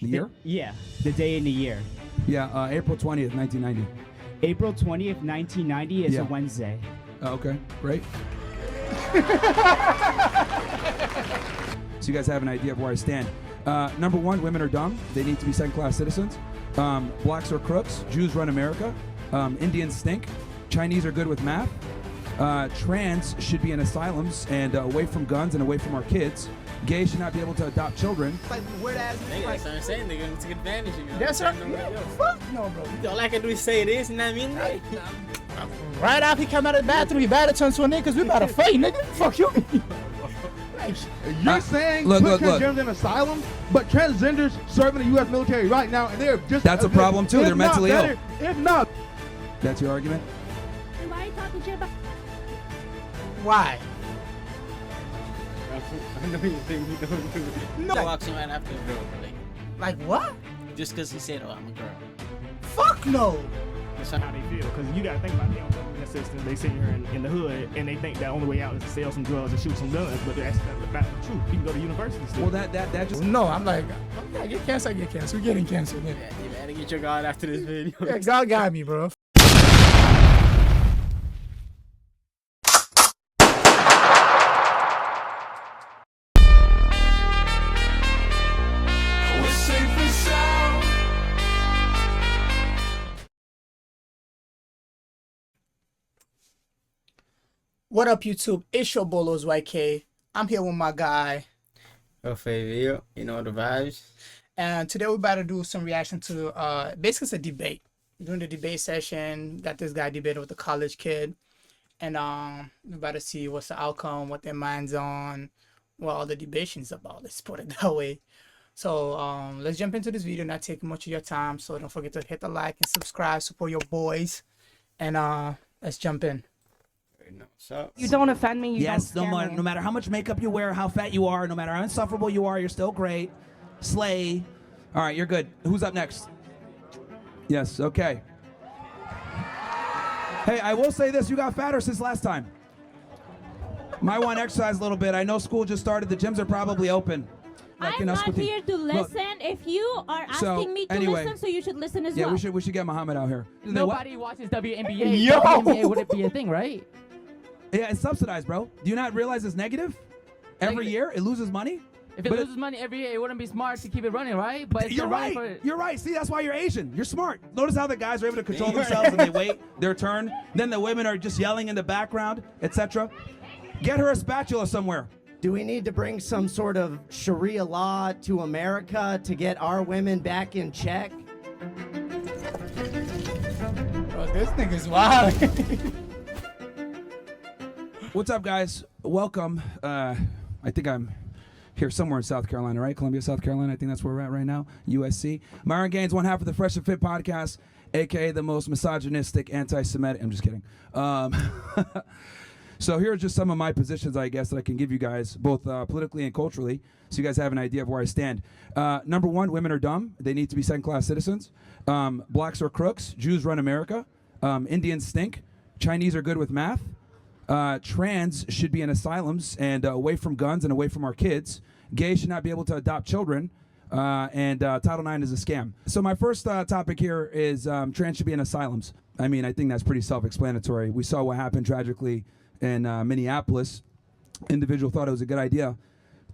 The year? Yeah, the day and the year. Yeah, April 20th, 1990. April 20th, 1990 is Yeah. a Wednesday. Okay, great. So you guys have an idea of where I stand. Number one, women are dumb. They need to be second-class citizens. Blacks are crooks. Jews run America. Indians stink. Chinese are good with math. Trans should be in asylums and away from guns and away from our kids. Gays should not be able to adopt children. Like weird ass Nigga, that's what I'm saying. They're gonna take advantage of you. That's right. Fuck no, bro. All I can do is say this, you know what I mean? Like, Right after he come out of the bathroom, he better turn to a nigga because we about to fight, nigga. Fuck you. You're saying look, put look, look. transgenders in asylum, but transgenders serving the U.S. military right now, and they're just That's a problem, too. if They're not mentally ill. better, If not, That's your argument? And why are you talking shit about? Why? I know you think you don't do it. No. Walks in right after a girl, Like what? just because he said, oh, I'm a girl. Fuck no. That's How they feel, because you gotta think about it. They don't know in the system. They sitting here in the hood, and they think the only way out is to sell some drugs and shoot some guns. But that's not the truth. People go to university still. Well, that just... No, I'm like, okay, I get cancer, I get cancer. We're getting cancer. Yeah, you better get your God after this video. Yeah, God got me, bro. What up, YouTube? It's your Bolos YK. I'm here with my guy, Oh, favorite, you know the vibes. and today we're about to do some reaction to basically it's a debate. During the debate session, got this guy debating with a college kid, and we're about to see what's the outcome, what their minds on, what all the debation's about. Let's put it that way. So let's jump into this video, not taking much of your time. So don't forget to hit the like and subscribe, support your boys, and let's jump in. No, so You don't offend me. You Yes, don't scare me. no matter how much makeup you wear, how fat you are, no matter how insufferable you are, you're still great. Slay. All right, you're good. Who's up next? Yes, okay. Hey, I will say this. You got fatter since last time. Might want to exercise a little bit. I know school just started. The gyms are probably open. Like, I'm not Squinty. here to Look, listen. If you are So, asking me to anyway. listen, so you should listen as Yeah, well. we should get Muhammad out here. Nobody watches WNBA. Yo! WNBA wouldn't be a thing, right? Yeah, it's subsidized, bro. Do you not realize it's negative? Every Negative. year, it loses money? If it But loses money every year, it wouldn't be smart to keep it running, right? But if You're running right. for- You're right. See, that's why you're Asian. You're smart. Notice how the guys are able to control themselves and they wait their turn. Then the women are just yelling in the background, etc. Get her a spatula somewhere. Do we need to bring some sort of Sharia law to America to get our women back in check? Bro, this nigga's wild. What's up, guys? Welcome. I think I'm here somewhere in South Carolina, right? Columbia, South Carolina. I think that's where we're at right now. USC. Myron Gaines, one half of the Fresh and Fit podcast, a.k.a. the most misogynistic, anti-Semitic. I'm just kidding. So here are just some of my positions, I guess, that I can give you guys, both politically and culturally, so you guys have an idea of where I stand. Number one, women are dumb. They need to be second-class citizens. Blacks are crooks. Jews run America. Indians stink. Chinese are good with math. Trans should be in asylums and away from guns and away from our kids. Gays should not be able to adopt children. And Title IX is a scam. So my first topic here is trans should be in asylums. I mean, I think that's pretty self-explanatory. We saw what happened tragically in Minneapolis. Individual thought it was a good idea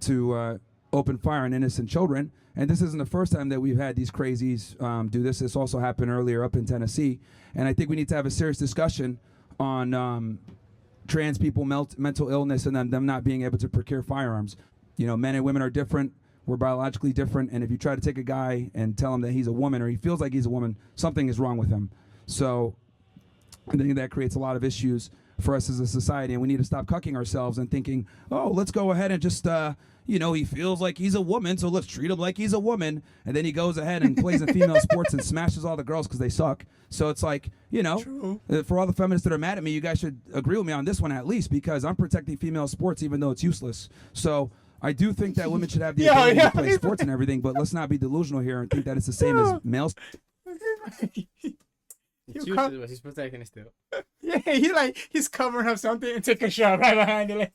to open fire on innocent children. And this isn't the first time that we've had these crazies do this. This also happened earlier up in Tennessee. And I think we need to have a serious discussion on trans people, mental illness, and them not being able to procure firearms. You know, men and women are different. We're biologically different. And if you try to take a guy and tell him that he's a woman or he feels like he's a woman, something is wrong with him. So I think that creates a lot of issues for us as a society, and we need to stop cucking ourselves and thinking, oh, let's go ahead and just, you know, he feels like he's a woman, so let's treat him like he's a woman. And then he goes ahead and plays in female sports and smashes all the girls because they suck. So it's like, you know, for all the feminists that are mad at me, you guys should agree with me on this one at least, because I'm protecting female sports even though it's useless. So I do think that women should have the ability to play sports and everything, but let's not be delusional here and think that it's the same as males. it's useless, but he's protecting it still. Yeah, he's covering up something and take a shot right behind it.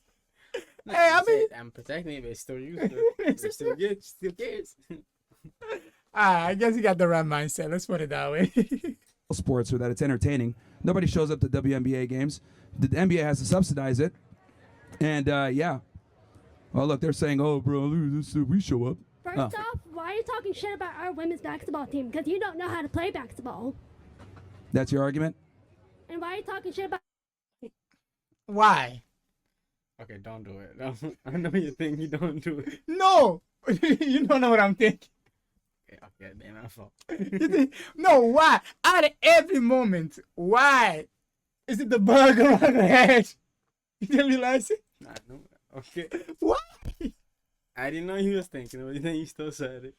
Like, hey, I mean, I'm protecting it, but it's still useless. It still good, still cares. I guess you got the right mindset. Let's put it that way. sports or that it's entertaining. Nobody shows up to WNBA games. The NBA has to subsidize it. And yeah. Well, look, they're saying, "Oh, bro, we show up." First off, why are you talking shit about our women's basketball team? Because you don't know how to play basketball. That's your argument? And why are you talking shit about... Why? Okay, don't do it. Don't, I know you think you don't do it. No, you don't know what I'm thinking. Okay, damn, my fault. You think, no, why? Out of every moment, why? Is it the bug around the head? You didn't realize it? Nah, no. Okay. Why? I didn't know he was thinking, but then you still said it.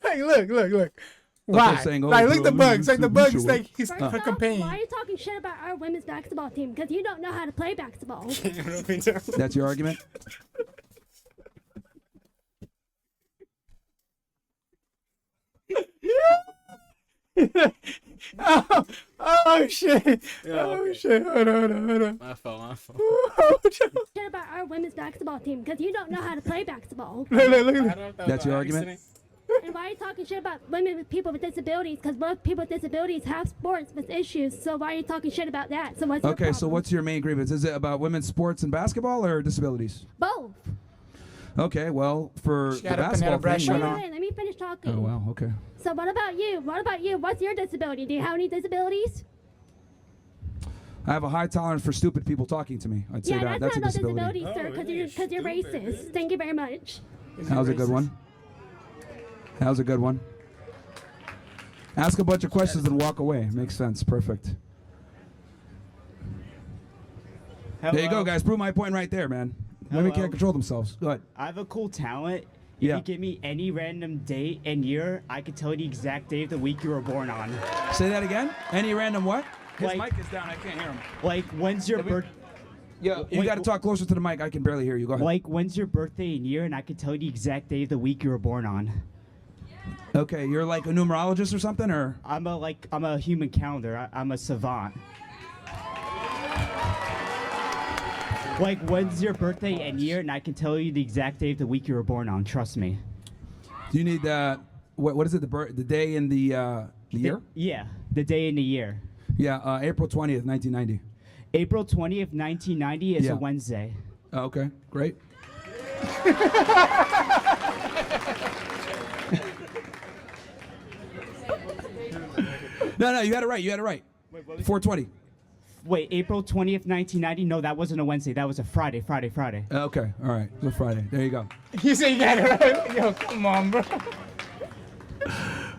Like, look. Why? Saying, "Oh, like, look bro, the bugs. Like, the bugs, show up." like, he's First her off, companion. why are you talking shit about our women's basketball team? Because you don't know how to play basketball. That's your argument? Oh shit. Yeah, Oh okay. shit. Hold on. My fault. Shit about our women's basketball team because you don't know how to play basketball. Look. That's your argument? And why are you talking shit about women with people with disabilities? Because most people with disabilities have sports with issues. So why are you talking shit about that? So what's your Okay, so problem? what's your main grievance? Is it about women's sports and basketball or disabilities? Both. Okay, well, for She the got a basketball Panera Bread thing, shirt Wait, on. wait, let me finish talking. oh wow, okay. So what about you? What's your disability? Do you have any disabilities? I have a high tolerance for stupid people talking to me. I'd say Yeah, that's a not disability. disability, sir, because you're racist. Thank you very much. That was a good one. That was a good one. Ask a bunch of questions and walk away. Makes sense. Perfect. There you go, guys. Prove my point right there, man. Women Hello. can't control themselves. Go ahead. I have a cool talent. If Yeah. you give me any random date and year, I could tell you the exact day of the week you were born on. Say that again. Any random what? His Like- mic is down. I can't hear him. Like, when's your birth? Yeah, you Wait, got to talk closer to the mic. I can barely hear you. Go ahead. Like, when's your birthday and year, and I could tell you the exact day of the week you were born on. Okay, you're like a numerologist or something, or? I'm a human calendar. I'm a savant. Like, when's your birthday and year, and I can tell you the exact day of the week you were born on. Trust me. Do you need what is it? The day and the year? Yeah, the day and the year. Yeah, April 20th, 1990. April 20th, 1990 is Yeah. a Wednesday. Oh, okay, great. No, you had it right. You had it right. 420. Wait, April 20th, 1990? No, that wasn't a Wednesday. That was a Friday. Okay, all right. It's a Friday. There you go. You say you got it right? Yo, come on, bro.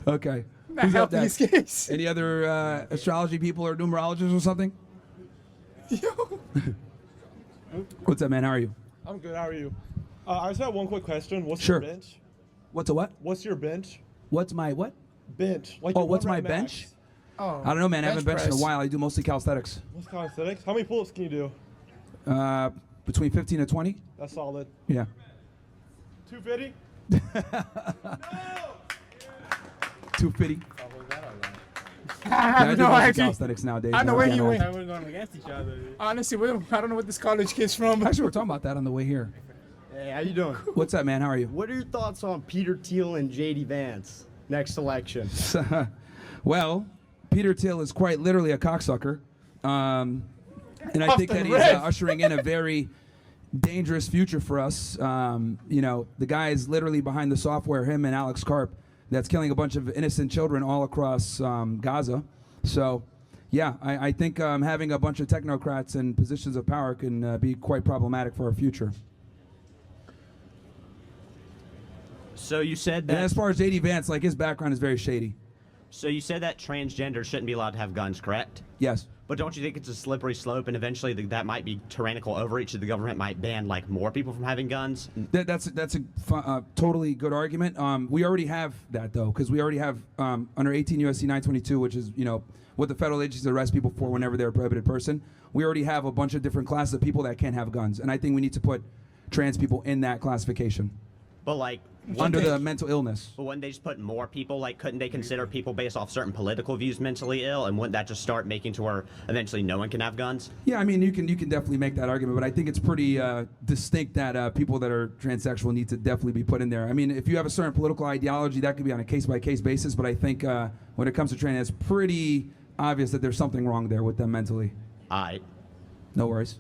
Okay. Not Who's up helping these next? kids. Any other astrology people or numerologists or something? Yo. What's up, man? How are you? I'm good. How are you? I just have one quick question. What's Sure. your bench? What's a what? What's your bench? What's my what? Bench. Like Oh, your what's one my rep bench? max. Oh, I don't know, man. I haven't bench benched in a press. while. I do mostly calisthenics. What's calisthenics? How many pull-ups can you do? Between 15 and 20. That's solid. Yeah. 250? 250. I Yeah, I have do no mostly idea. calisthenics nowadays. I know man. where Yeah, you no. went. We're going against each other. Honestly, I don't know what this college kid's from. Actually, we're talking about that on the way here. Hey, how you doing? What's up, man? How are you? What are your thoughts on Peter Thiel and JD Vance next election? Well, Peter Thiel is quite literally a cocksucker. And I Off think the that he's rip. ushering in a very dangerous future for us. You know, the guy is literally behind the software, him and Alex Karp, that's killing a bunch of innocent children all across Gaza. So, yeah, I think having a bunch of technocrats in positions of power can be quite problematic for our future. So you said And that. as far as J.D. Vance, like his background is very shady. So you said that transgender shouldn't be allowed to have guns, correct? Yes. But don't you think it's a slippery slope, and eventually that might be tyrannical overreach? That the government might ban like more people from having guns? That's a totally good argument. We already have that though, because we already have under 18 U.S.C. 922, which is what the federal agencies arrest people for whenever they're a prohibited person. We already have a bunch of different classes of people that can't have guns, and I think we need to put trans people in that classification. But like, under the mental illness. But wouldn't they just put more people? Like, couldn't they consider people based off certain political views mentally ill? And wouldn't that just start making to where eventually no one can have guns? Yeah, I mean, you can definitely make that argument, but I think it's pretty distinct that people that are transsexual need to definitely be put in there. I mean, if you have a certain political ideology, that could be on a case-by-case basis, but I think when it comes to trans, it's pretty obvious that there's something wrong there with them mentally. All right. No worries.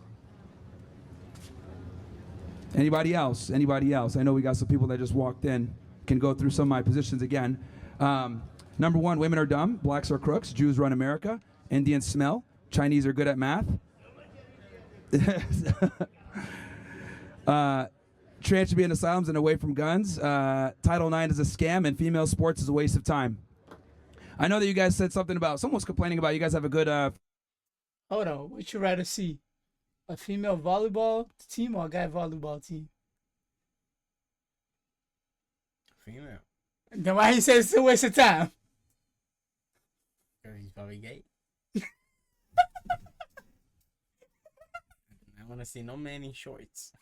Anybody else? Anybody else? I know we got some people that just walked in. Can go through some of my positions again. Number one, women are dumb. Blacks are crooks. Jews run America. Indians smell. Chinese are good at math. Trans should be in asylums and away from guns. Title IX is a scam, and female sports is a waste of time. I know that you guys said something about, someone was complaining about you guys have a good... Hold on, what you rather see? A female volleyball team or a guy volleyball team? Female. Then why he says it's a waste of time? Because he's probably gay. I want to see no man in shorts.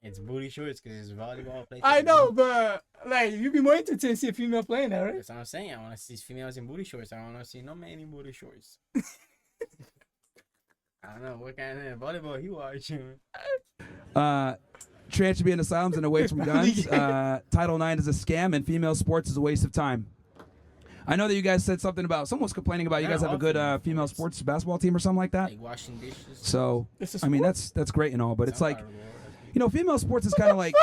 It's booty shorts because it's volleyball. I know, but like you'd be more interested to see a female playing that, right? That's what I'm saying. I want to see females in booty shorts. I don't want to see no man in booty shorts. I don't know what kind of volleyball he watching. Trans should be in asylums and away from guns. Title IX is a scam, and female sports is a waste of time. I know that you guys said something about, someone was complaining about you guys have a good female sports basketball team or something like that. Like washing dishes. So, I mean, that's great and all, but it's like, you know, female sports is kind of like,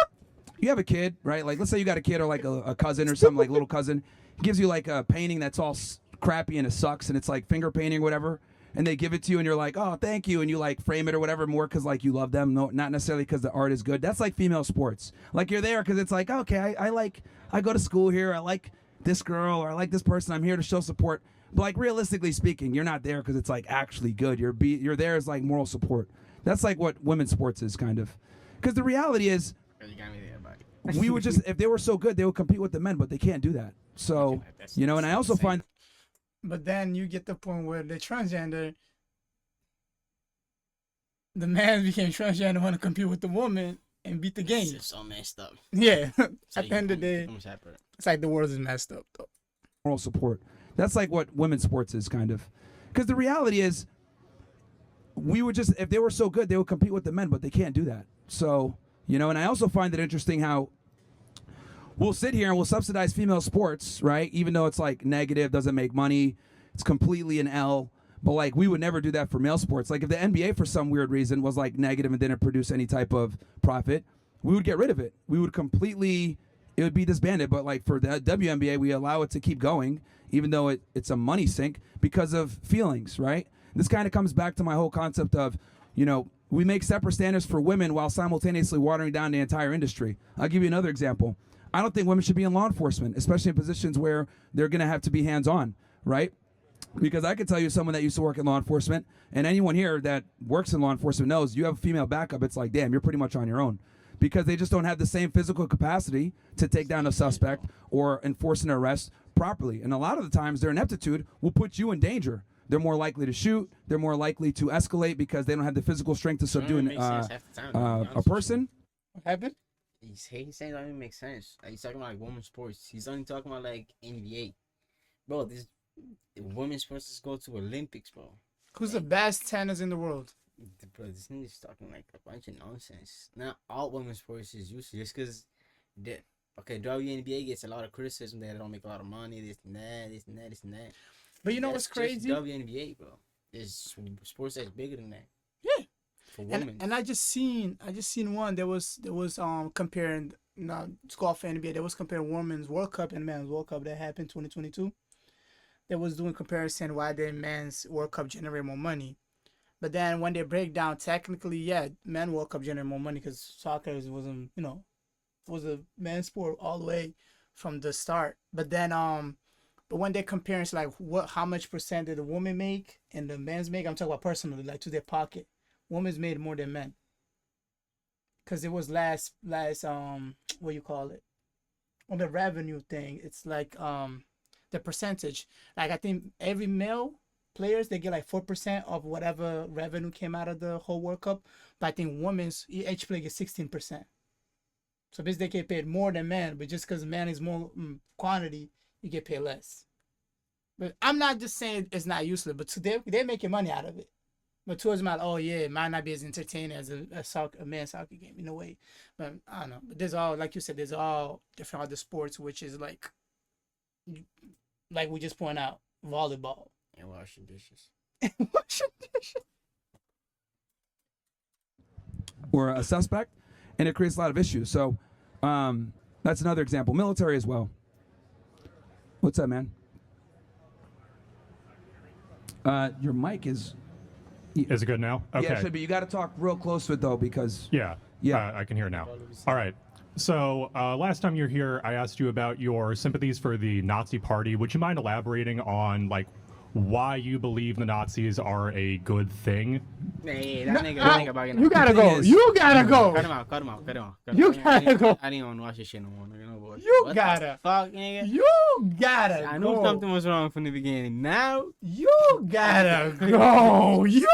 you have a kid, right? Like, let's say you got a kid or like a cousin or something, like little cousin, gives you like a painting that's all crappy and it sucks and it's like finger painting or whatever, and they give it to you and you're like, oh, thank you, and you like frame it or whatever more because like you love them, no, not necessarily because the art is good. That's like female sports. Like you're there because it's like, okay, I go to school here, I like this girl or I like this person, I'm here to show support. But like realistically speaking, you're not there because it's like actually good. You're there as like moral support. That's like what women's sports is kind of. Because the reality is, we would just, if they were so good, they would compete with the men, but they can't do that. So, you know, and I also find. But then you get the point where the transgender, the man became transgender, want to compete with the woman and beat the game. It's so messed up. Yeah. So At the end of the day, it's like the world is messed up, though. Moral support. That's like what women's sports is kind of. Because the reality is, we would just, if they were so good, they would compete with the men, but they can't do that. So, you know, and I also find it interesting how we'll sit here and we'll subsidize female sports, right? Even though it's like negative, doesn't make money, it's completely an L. But like we would never do that for male sports. Like if the NBA for some weird reason was like negative and didn't produce any type of profit, we would get rid of it. We would completely, it would be disbanded. But like for the WNBA, we allow it to keep going, even though it's a money sink because of feelings, right? This kind of comes back to my whole concept of, you know, we make separate standards for women while simultaneously watering down the entire industry. I'll give you another example. I don't think women should be in law enforcement, especially in positions where they're going to have to be hands-on, right? Because I can tell you someone that used to work in law enforcement, and anyone here that works in law enforcement knows you have a female backup, it's like, damn, you're pretty much on your own. Because they just don't have the same physical capacity to take down a suspect or enforce an arrest properly. And a lot of the times their ineptitude will put you in danger. They're more likely to shoot. They're more likely to escalate because they don't have the physical strength to subdue a person. What happened? He's saying that doesn't make sense. Like, he's talking about like women's sports. He's only talking about like NBA. Bro, this women's sports just go to Olympics, bro. Who's the best tennis in the world? Bro, this nigga's talking like a bunch of nonsense. Not all women's sports is useless just because okay, WNBA gets a lot of criticism that they don't make a lot of money, this and that, this and that, this and that. But you know what's crazy? WNBA, bro. There's sports that's bigger than that. Yeah. For women. And I just seen one. There was comparing golf and NBA. There was comparing women's World Cup and men's World Cup that happened 2022. They was doing comparison why the men's World Cup generate more money. But then when they break down technically, yeah, men World Cup generate more money because soccer wasn't, you know, was a men's sport all the way from the start. But then but when they compare, it's like how much percent did the woman make and the men's make? I'm talking about personally, like to their pocket. Women's made more than men. Cause it was last what you call it? On the revenue thing, it's like the percentage. Like I think every male players they get like 4% of whatever revenue came out of the whole World Cup. But I think women's each player gets 16%. So basically, they get paid more than men, but just because man is more quantity, you get paid less. But I'm not just saying it's not useless, but they're making money out of it. But towards my, oh yeah, it might not be as entertaining as a men's soccer game in a way. But I don't know. But there's all, like you said, there's all different other sports, which is like we just point out, volleyball. And washing dishes. Or a suspect, and it creates a lot of issues. So that's another example. Military as well. What's up, man? Your mic is... Is it good now? Okay. Yeah, it should be. You got to talk real close to it, though, because... Yeah. I can hear now. All right. So last time you were here, I asked you about your sympathies for the Nazi Party. Would you mind elaborating on, like, why you believe the Nazis are a good thing? Hey, that nigga bugging You gotta go. You gotta go. Cut him out. You gotta go. I didn't even watch this shit no more. Nigga, no boy. You What gotta. the fuck, nigga? You gotta I go. knew something was wrong from the beginning. Now you gotta go. You.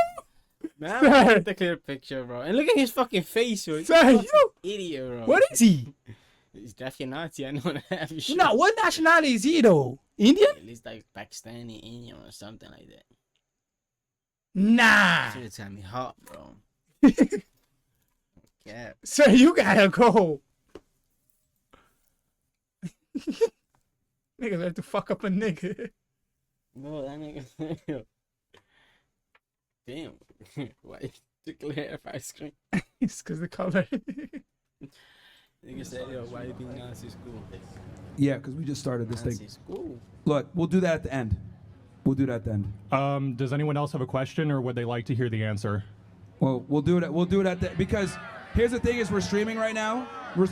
Now I get the clear picture, bro. And look at his fucking face, bro. Sir, you idiot, bro. What is he? He's definitely Nazi. I know that. For sure. No, what nationality is he though? Indian? At least like Pakistani, Indian, or something like that. Nah. Should have told me hot, bro. Yeah. Sir, you gotta go. Niggas have to fuck up a nigga. No, that nigga. Damn. Why you clear ice cream? It's because the color. Nigga said, yo, why you being Nazi school? Yeah, because we just started this Nazi thing. school. Look, we'll do that at the end. Does anyone else have a question, or would they like to hear the answer? Well, we'll do it. We'll do it at the because here's the thing: is we're streaming right now.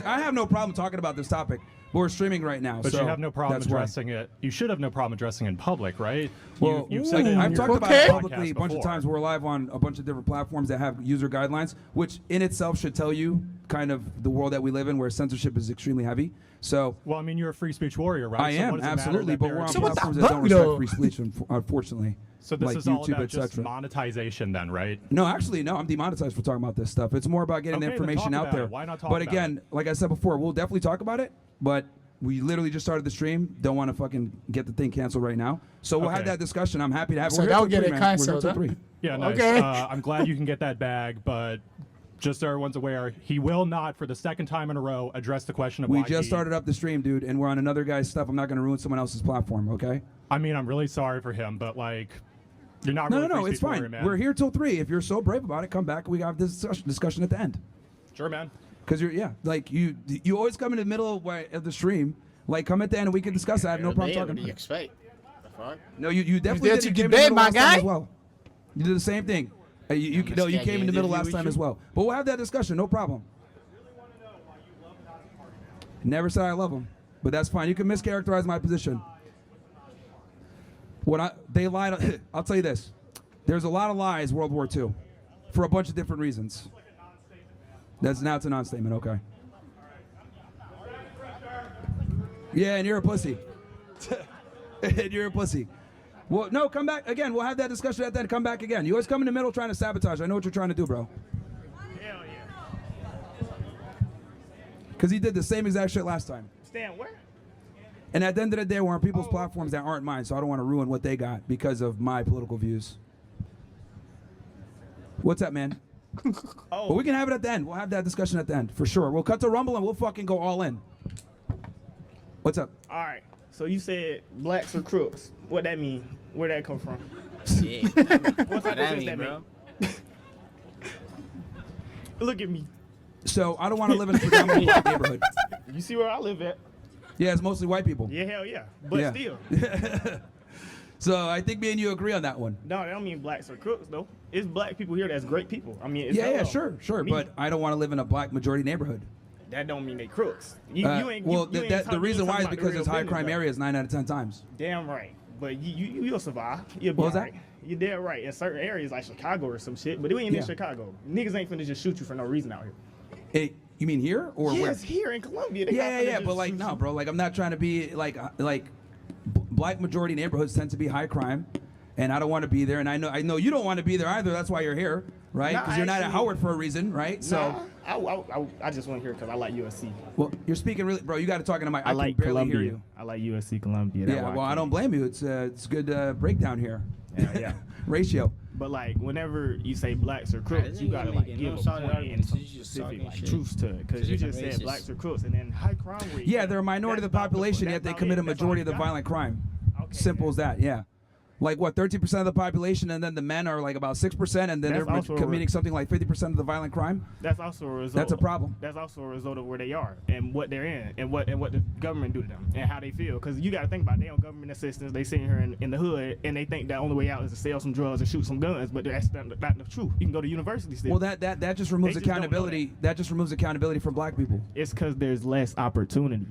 I have no problem talking about this topic, but we're streaming right now. But so you have no problem that's why. addressing it. You should have no problem addressing it in public, right? Well, you've said it in I've your talked about it podcast publicly a bunch of before. times. We're live on a bunch of different platforms that have user guidelines, which in itself should tell you kind of the world that we live in, where censorship is extremely heavy. So, well, I mean, you're a free speech warrior, right? I So am what does it matter absolutely, that but they're we're on accused- platforms that don't respect free speech, unfortunately. So this like is all YouTube, about just etc. monetization, then, right? No, actually, no. I'm demonetized for talking about this stuff. It's more about getting the Okay, then information talk out about there. it. Why not talk But about again, like I said before, we'll definitely talk about it. But we literally just started the stream. Don't want to fucking get the thing canceled right now. So we'll have Okay. that discussion. I'm happy to have it. So We're here that'll till get 3, it man. We're here canceled, till huh? 3. Yeah, nice. Okay. I'm glad you can get that bag, but just so everyone's aware, he will not, for the second time in a row, address the question of We why just he- started up the stream, dude, and we're on another guy's stuff. I'm not going to ruin someone else's platform, okay? I mean, I'm really sorry for him, but like, you're not No, really no, no. free It's speech warrior, fine. man. We're here till 3. If you're so brave about it, come back. We have this discussion at the end. Sure, man. Because like you always come in the middle of the stream. Like, come at the end and we can discuss it. I have no problem What talking do you about it. expect? The fuck? No, you definitely there did. to You came in debate, the middle my last time guy? as well. You did the same thing. You came in the middle last time as well. But we'll have that discussion. No problem. Never said I love him, but that's fine. You can mischaracterize my position. They lied. I'll tell you this. There's a lot of lies World War II for a bunch of different reasons. It's a non-statement. Okay. Yeah, and you're a pussy. And you're a pussy. Well, no, come back again. We'll have that discussion at that. Come back again. You always come in the middle trying to sabotage. I know what you're trying to do, bro. Hell yeah. Because he did the same exact shit last time. Stand where? And at the end of the day, we're on people's platforms that aren't mine, so I don't want to ruin what they got because of my political views. What's up, man? But we can have it at the end. We'll have that discussion at the end, for sure. We'll cut to Rumble and we'll fucking go all in. What's up? All right. So you said blacks are crooks. What that mean? Where that come from? Yeah. What type What of that sense mean, that bro? mean? Look at me. So I don't want to live in a predominantly black neighborhood. You see where I live at? Yeah, it's mostly white people. Yeah, hell yeah. But Yeah. still. So I think me and you agree on that one. No, that don't mean blacks are crooks though. It's black people here that's great people. I mean, it's Yeah, hello. sure. Me. But I don't want to live in a black majority neighborhood. That don't mean they crooks. You ain't. Well, you ain't the talking- reason you ain't why is talking about the because real it's high business, crime though. areas 9 out of 10 times. Damn right. But you'll survive. You'll be What was that? alright. You're dead right. In certain areas like Chicago or some shit, but it ain't Yeah. in Chicago. Niggas ain't finna just shoot you for no reason out here. Hey, you mean here or where? Yes, here in Columbia. They not Yeah, finna yeah, just but like shoot no, you. bro. Like I'm not trying to be like black majority neighborhoods tend to be high crime, and I don't want to be there. And I know you don't want to be there either. That's why you're here, right? Nah, Because you're not at actually- Howard for a reason, right? So I just want to hear because I like USC. Well, you're speaking really, bro. You got to talk into my. I like can barely Columbia. hear you. I like USC Columbia. That's Yeah. why Well, I don't blame you. It's good breakdown here. Yeah. Ratio. But like whenever you say blacks or crooks, you gotta like give a point and some specific like truths to it. Because you just said blacks or crooks and then high crime rate. Yeah, they're a minority of the population, yet they commit a majority of the violent crime. Simple as that. Yeah. Like what, 13% of the population, and then the men are like about 6%, and then they're committing something like 50% of the violent crime. That's also a result. That's a problem. That's also a result of where they are and what they're in and what the government do to them and how they feel. Because you got to think about it, they on government assistance. They sitting here in the hood and they think the only way out is to sell some drugs and shoot some guns. But that's not the truth. You can go to university still. Well, that just removes accountability. That just removes accountability from black people. It's because there's less opportunity.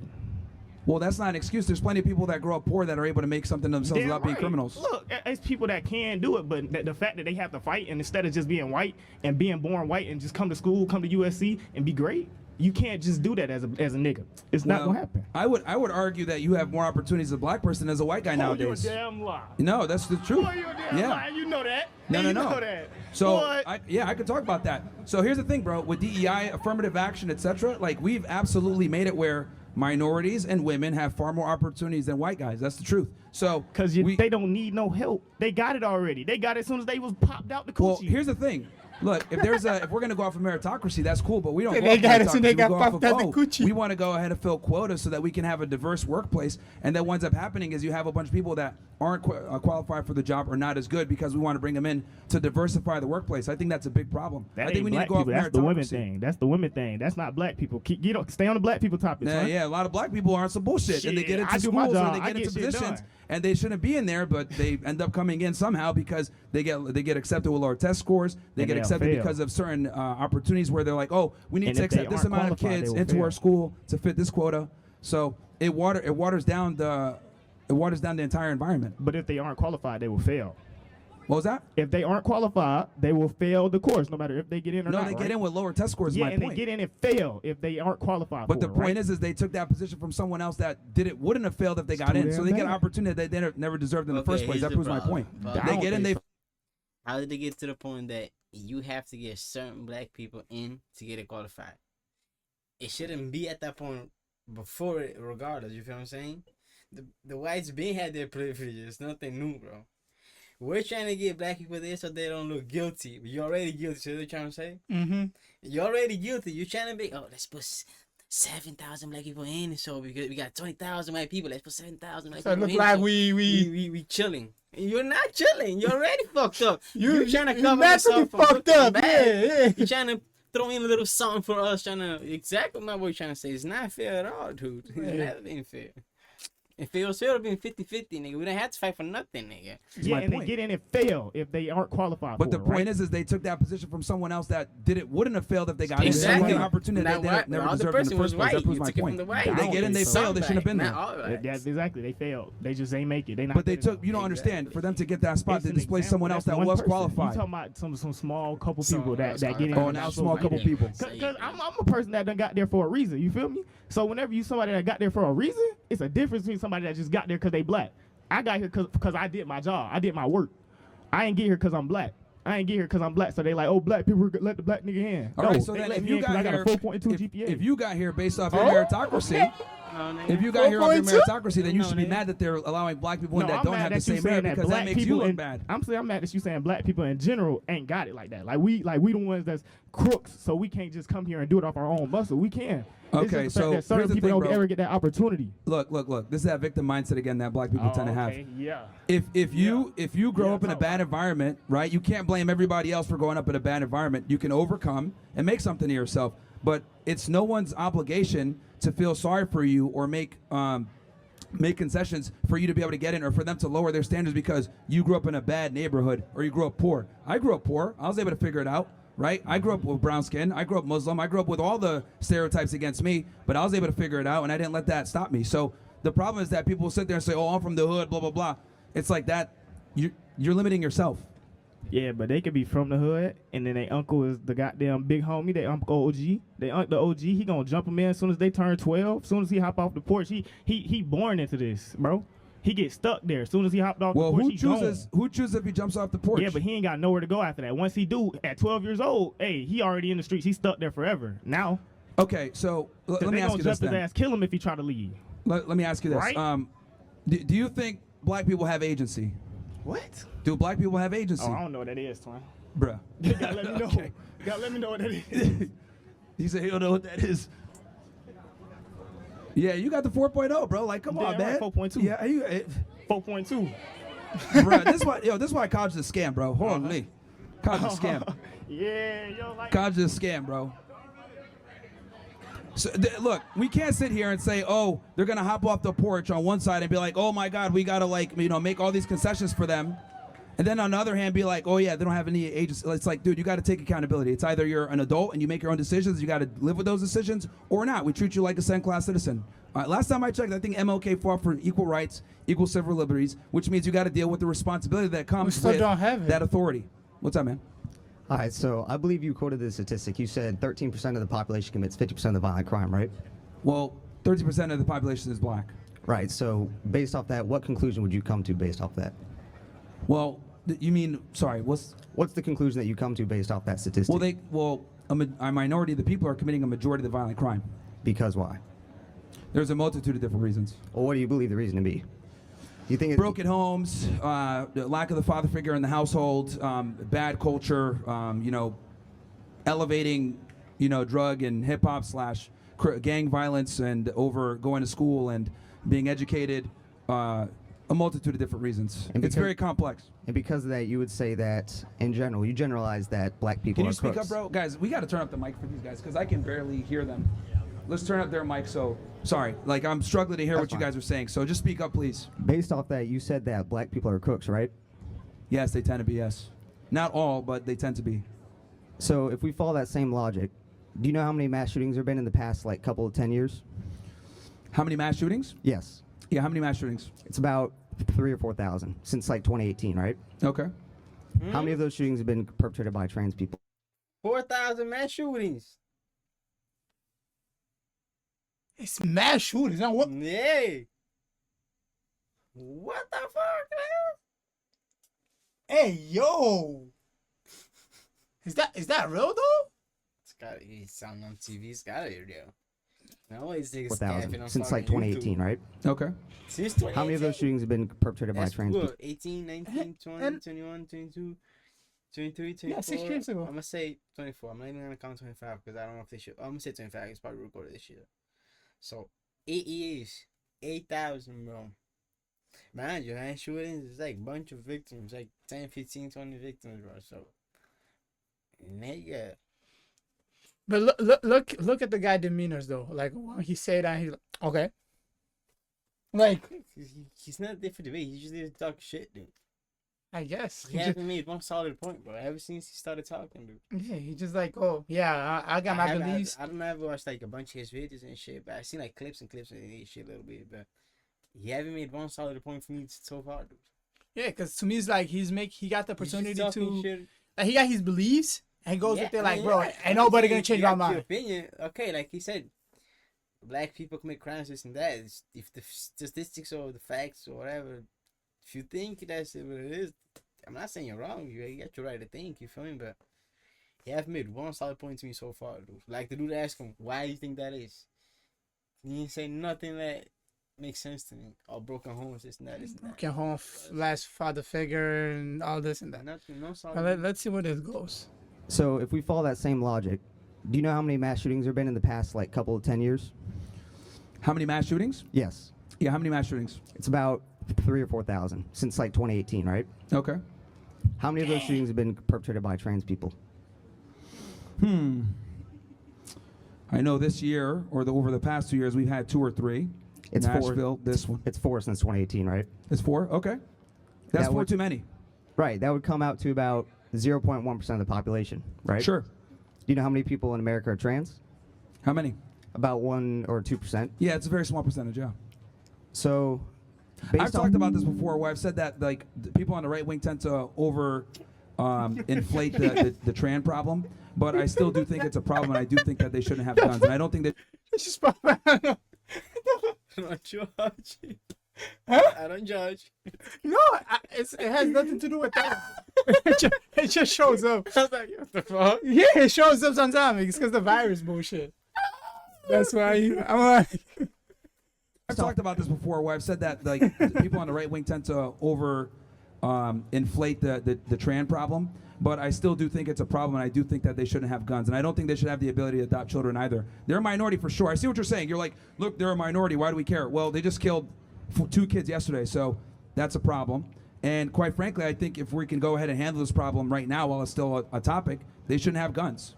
Well, that's not an excuse. There's plenty of people that grow up poor that are able to make something themselves without being criminals. Look, it's people that can do it, but the fact that they have to fight, and instead of just being white and being born white and just come to school, come to USC and be great, you can't just do that as a nigga. It's not gonna happen. I would argue that you have more opportunities as a black person as a white guy nowadays. You a damn lie. No, that's the truth. Boy, you a damn lie. You know that. No. You know that. So I could talk about that. So here's the thing, bro. With DEI, affirmative action, etc., like we've absolutely made it where minorities and women have far more opportunities than white guys. That's the truth. So because they don't need no help. They got it already. They got it as soon as they was popped out the coochie. Well, here's the thing. Look, if we're gonna go off of meritocracy, that's cool, but we don't. They got it, so they got popped out the coochie. We want to go ahead and fill quotas so that we can have a diverse workplace. And then what ends up happening is you have a bunch of people that aren't qualified for the job or not as good because we want to bring them in to diversify the workplace. I think that's a big problem. That I think we need to go off That's the women meritocracy. thing. That's the women thing. That's not black people. Stay on the black people topic. Yeah, a lot of black people are on some bullshit, and they get into schools or they get into positions, and they shouldn't be in there, but they end up coming in somehow because they get accepted with lower test scores. They get accepted because of certain opportunities where they're like, oh, we need to accept this amount of kids into our school to fit this quota. So it waters down the entire environment. But if they aren't qualified, they will fail. What was that? If they aren't qualified, they will fail the course, no matter if they get in or not. No, they get in with lower test scores. Yeah, my and point. they get in and fail if they aren't qualified. But the point is they took that position from someone else that wouldn't have failed if they got in. So they get an opportunity that they never deserved in the first place. That proves my point. They get in. How did they get to the point that you have to get certain black people in to get it qualified? It shouldn't be at that point before it, regardless. You feel what I'm saying? The whites been had their privileges. Nothing new, bro. We're trying to get black people there so they don't look guilty. You're already guilty. So what you're trying to say? Mm-hmm. You're already guilty. You're trying to be, let's put 7,000 black people in. So we got 20,000 white people. Let's put 7,000 black people in. So it look like we chilling. You're not chilling. You're already fucked up. You're trying to you cover naturally yourself from fucked up. looking Yeah, bad. yeah. You're trying to throw in a little something for us. Exactly what you're trying to say. It's not fair at all, dude. It's never been fair. If it was fair, it would have been 50-50, nigga. We don't have to fight for nothing, nigga. Yeah, and they get in and fail if they aren't qualified. But the point is they took that position from someone else that wouldn't have failed if they got in. So Exactly. an opportunity that they never deserved in the first place. That proves my point. They get in, they fail. They shouldn't have been there. That's exactly. They failed. They just ain't make it. They not. But they took. You don't understand. For them to get that spot, they displaced someone else that was qualified. You talking about some small couple people that get in. Oh, now small couple people. Because I'm a person that done got there for a reason. You feel me? So whenever you somebody that got there for a reason, it's a difference between somebody that just got there because they black. I got here because I did my job. I did my work. I ain't get here because I'm black. I ain't get here because I'm black. So they like, oh, black people let the black nigga in. All right, so then if you got here, if you got here based off your meritocracy, if you got here off your meritocracy, then you should be mad that they're allowing black people in that don't have the same merit because that makes you look bad. I'm mad that you saying black people in general ain't got it like that. Like we the ones that's crooks, so we can't just come here and do it off our own muscle. We can. Okay, so that certain people don't ever get that opportunity. Look. This is that victim mindset again that black people tend to have. Yeah. If you grow up in a bad environment, right? You can't blame everybody else for growing up in a bad environment. You can overcome and make something of yourself. But it's no one's obligation to feel sorry for you or make concessions for you to be able to get in or for them to lower their standards because you grew up in a bad neighborhood or you grew up poor. I grew up poor. I was able to figure it out. Right? I grew up with brown skin. I grew up Muslim. I grew up with all the stereotypes against me, but I was able to figure it out, and I didn't let that stop me. So the problem is that people sit there and say, oh, I'm from the hood, blah, blah, blah. It's like that. You're limiting yourself. Yeah, but they could be from the hood, and then their uncle is the goddamn big homie. They Uncle OG. The OG, he gonna jump them in as soon as they turn 12. As soon as he hop off the porch, he born into this, bro. he gets stuck there. As soon as he hopped off Well, the porch, who he gone. chooses if he jumps off the porch? Yeah, but he ain't got nowhere to go after that. Once he do, at 12 years old, hey, he already in the streets. He's stuck there forever. Now, Okay, so let me ask you this his then. ass, kill him if he try to leave. Let me ask you this. Right? Do you think black people have agency? What? Do black people have agency? Oh, I don't know what that is, twin. Bruh. You gotta let me know. Okay. You gotta let me know what that is. He said he don't know what that is. Yeah, you got the 4.0, bro. Like, come on, Damn man. right, 4.2. Yeah, 4.2. Bruh, this is why college is a scam, bro. Holy. College is a scam. Yeah, yo, like. College is a scam, bro. So, look, we can't sit here and say, oh, they're going to hop off the porch on one side and be like, oh, my God, we got to, like, make all these concessions for them. And then on the other hand, be like, oh, yeah, they don't have any agency. It's like, dude, you got to take accountability. It's either you're an adult and you make your own decisions, you got to live with those decisions, or not. We treat you like a second-class citizen. Last time I checked, I think MLK fought for equal rights, equal civil liberties, which means you got to deal with the responsibility that comes still with don't have it. that authority. What's up, man? All right, so I believe you quoted the statistic. You said 13% of the population commits 50% of the violent crime, right? Well, 30% of the population is black. Right, so based off that, what conclusion would you come to based off that? Well, you mean, sorry, what's the conclusion that you come to based off that statistic? Well, a minority of the people are committing a majority of the violent crime. Because why? There's a multitude of different reasons. Well, what do you believe the reason to be? You think it's Broken homes, the lack of the father figure in the household, bad culture, elevating, drug and hip hop / gang violence, and over going to school and being educated, a multitude of different reasons. It's very complex. And because of that, you would say that, in general, you generalize that black people Can are you speak crooks. up, bro? Guys, we got to turn up the mic for these guys because I can barely hear them. Let's turn up their mic. So, sorry, like I'm struggling to hear what you guys are saying. So just speak up, please. Based off that, you said that black people are crooks, right? Yes, they tend to be, yes. Not all, but they tend to be. So if we follow that same logic, do you know how many mass shootings there have been in the past, like, couple of 10 years? How many mass shootings? Yes. Yeah, how many mass shootings? It's about 3,000 or 4,000 since, like, 2018, right? Okay. How many of those shootings have been perpetrated by trans people? 4,000 mass shootings. It's mass shootings. Now what? Yay. What the fuck, man? Hey, yo. Is that real though? It's gotta be something on TV. It's gotta be real. I always think it's 4,000 since, like, 2018, right? Okay. Since 2018? How many of those shootings have been perpetrated by That's trans good. people? 18, 19, 20, 21, 22, 23, 24. Yeah, 6 years ago. I'm gonna say 24. I'm not even gonna count 25 because I don't know if they should. I'm gonna say 25. It's probably recorded this year. So 8 years, 8,000, bro. Mind you, mass shootings is like a bunch of victims, like 10, 15, 20 victims, bro. So, nigga. But look at the guy demeanors though. Like when he said that, he's like, okay. Like he's not there for debate. He just there to talk shit, dude. I guess He hasn't made one solid point, bro. Ever since he started talking, dude. Yeah, he just like, oh yeah, I got my beliefs. I don't ever watch like a bunch of his videos and shit, but I seen like clips and his shit a little bit, but he haven't made one solid point for me so far, dude. Yeah, because to me it's like he got the opportunity to shit. like he got his beliefs and he goes Yeah, with it I like, mean, bro, yeah, ain't nobody gonna you change got my your mind. opinion, okay, like he said, black people commit crimes, this and that. If the statistics or the facts or whatever, if you think that's what it is, I'm not saying you're wrong. You got your right to think. You feel me? But he haven't made one solid point to me so far, dude. Like the dude asked him, "Why do you think that is?" He didn't say nothing that makes sense to me. Or broken homes, this and that, this and that. Broken home, last father figure, and all this and that. Nothing, no solid. But let's see where this goes. So if we follow that same logic, do you know how many mass shootings there have been in the past, like, couple of 10 years? How many mass shootings? Yes. Yeah, how many mass shootings? It's about 3,000 or 4,000 since, like, 2018, right? Okay. How many of those shootings have been perpetrated by trans people? I know this year, or over the past 2 years, we've had 2 or 3. It's Nashville, this one. It's 4 since 2018, right? It's 4? Okay. That's That 4 would- too many. Right. That would come out to about 0.1% of the population, right? Sure. Do you know how many people in America are trans? How many? About 1 or 2%. Yeah, it's a very small percentage, yeah. So, I've talked about this before where I've said that like people on the right wing tend to inflate the trans problem, but I still do think it's a problem, and I do think that they shouldn't have guns, and I don't think that It's just probably. Not George. I don't judge. No, it has nothing to do with that. It just shows up. I was like, what the fuck? Yeah, it shows up sometimes. It's because the virus bullshit. That's why I'm like. I've talked about this before, where I've said that like people on the right wing tend to inflate the trans problem, but I still do think it's a problem, and I do think that they shouldn't have guns, and I don't think they should have the ability to adopt children either. They're a minority for sure. I see what you're saying. You're like, look, they're a minority. Why do we care? Well, they just killed 2 kids yesterday, so that's a problem. And quite frankly, I think if we can go ahead and handle this problem right now while it's still a topic, they shouldn't have guns.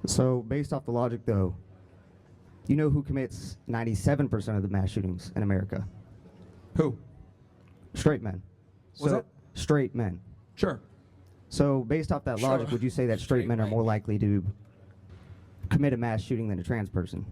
So based off the logic, though, you know who commits 97% of the mass shootings in America? Who? Straight men. What's that? Straight men. Sure. So based off that logic, would you say that straight men are more likely to commit a mass shooting than a trans person?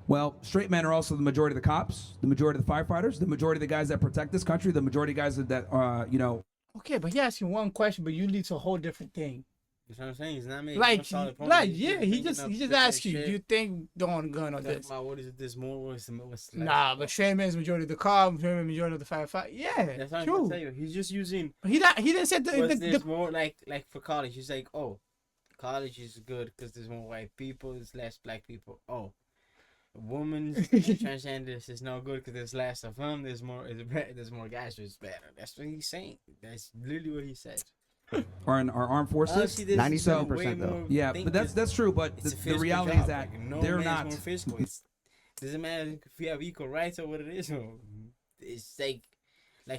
Well, straight men are also the majority of the cops, the majority of the firefighters, the majority of the guys that protect this country, the majority of guys that you know. Okay, but he asked you one question, but you lead to a whole different thing. That's what I'm saying. He's not making Like, solid point. like, He's yeah, he thinking just of asked different you, shit. do you think throwing a gun or Talking this? about what is this more? What's less? Nah, but straight man's majority of the car, majority of the firefighter. Yeah, That's what I'm true. trying to tell you. He's just using. He didn't say What's the this more like for college? He's like, oh, college is good because there's more white people, there's less black people. Oh, women's transgenders is no good because there's less of them. There's more guys, so it's better. That's what he's saying. That's literally what he said. Are in our armed forces. 97% though. Yeah, but that's true. But the reality is that they're not. More physical. Doesn't matter if you have equal rights or what it is. Bro. It's like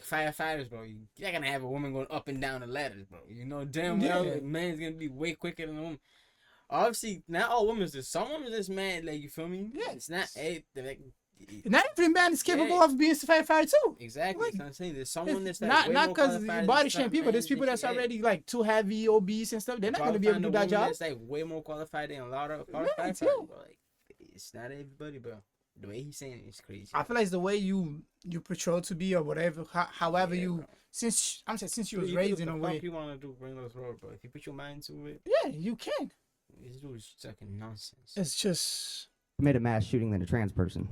firefighters, bro. You're not gonna have a woman going up and down the ladders, bro. You know damn well a man's gonna be way quicker than a woman. Obviously, not all women. There's some women that's mad. Like you feel me? Yeah. It's not. Not every man is capable of being a firefighter too. Exactly. That's what I'm saying. There's someone that's not way more because qualified body than shame some people. There's man people that's already like too heavy, obese and stuff. They're not gonna be able to do that job. That's like way more qualified than a lot of firefighters. Bro. Like, it's not everybody, bro. The way he's saying it is crazy. I feel like it's the way you patrol to be or whatever. However you bro. since you was You raised do in a what the way. fuck you want to do, bring those road, bro. If you put your mind to it, Yeah, you can. this dude is fucking nonsense. It's just Commit a mass shooting than a trans person.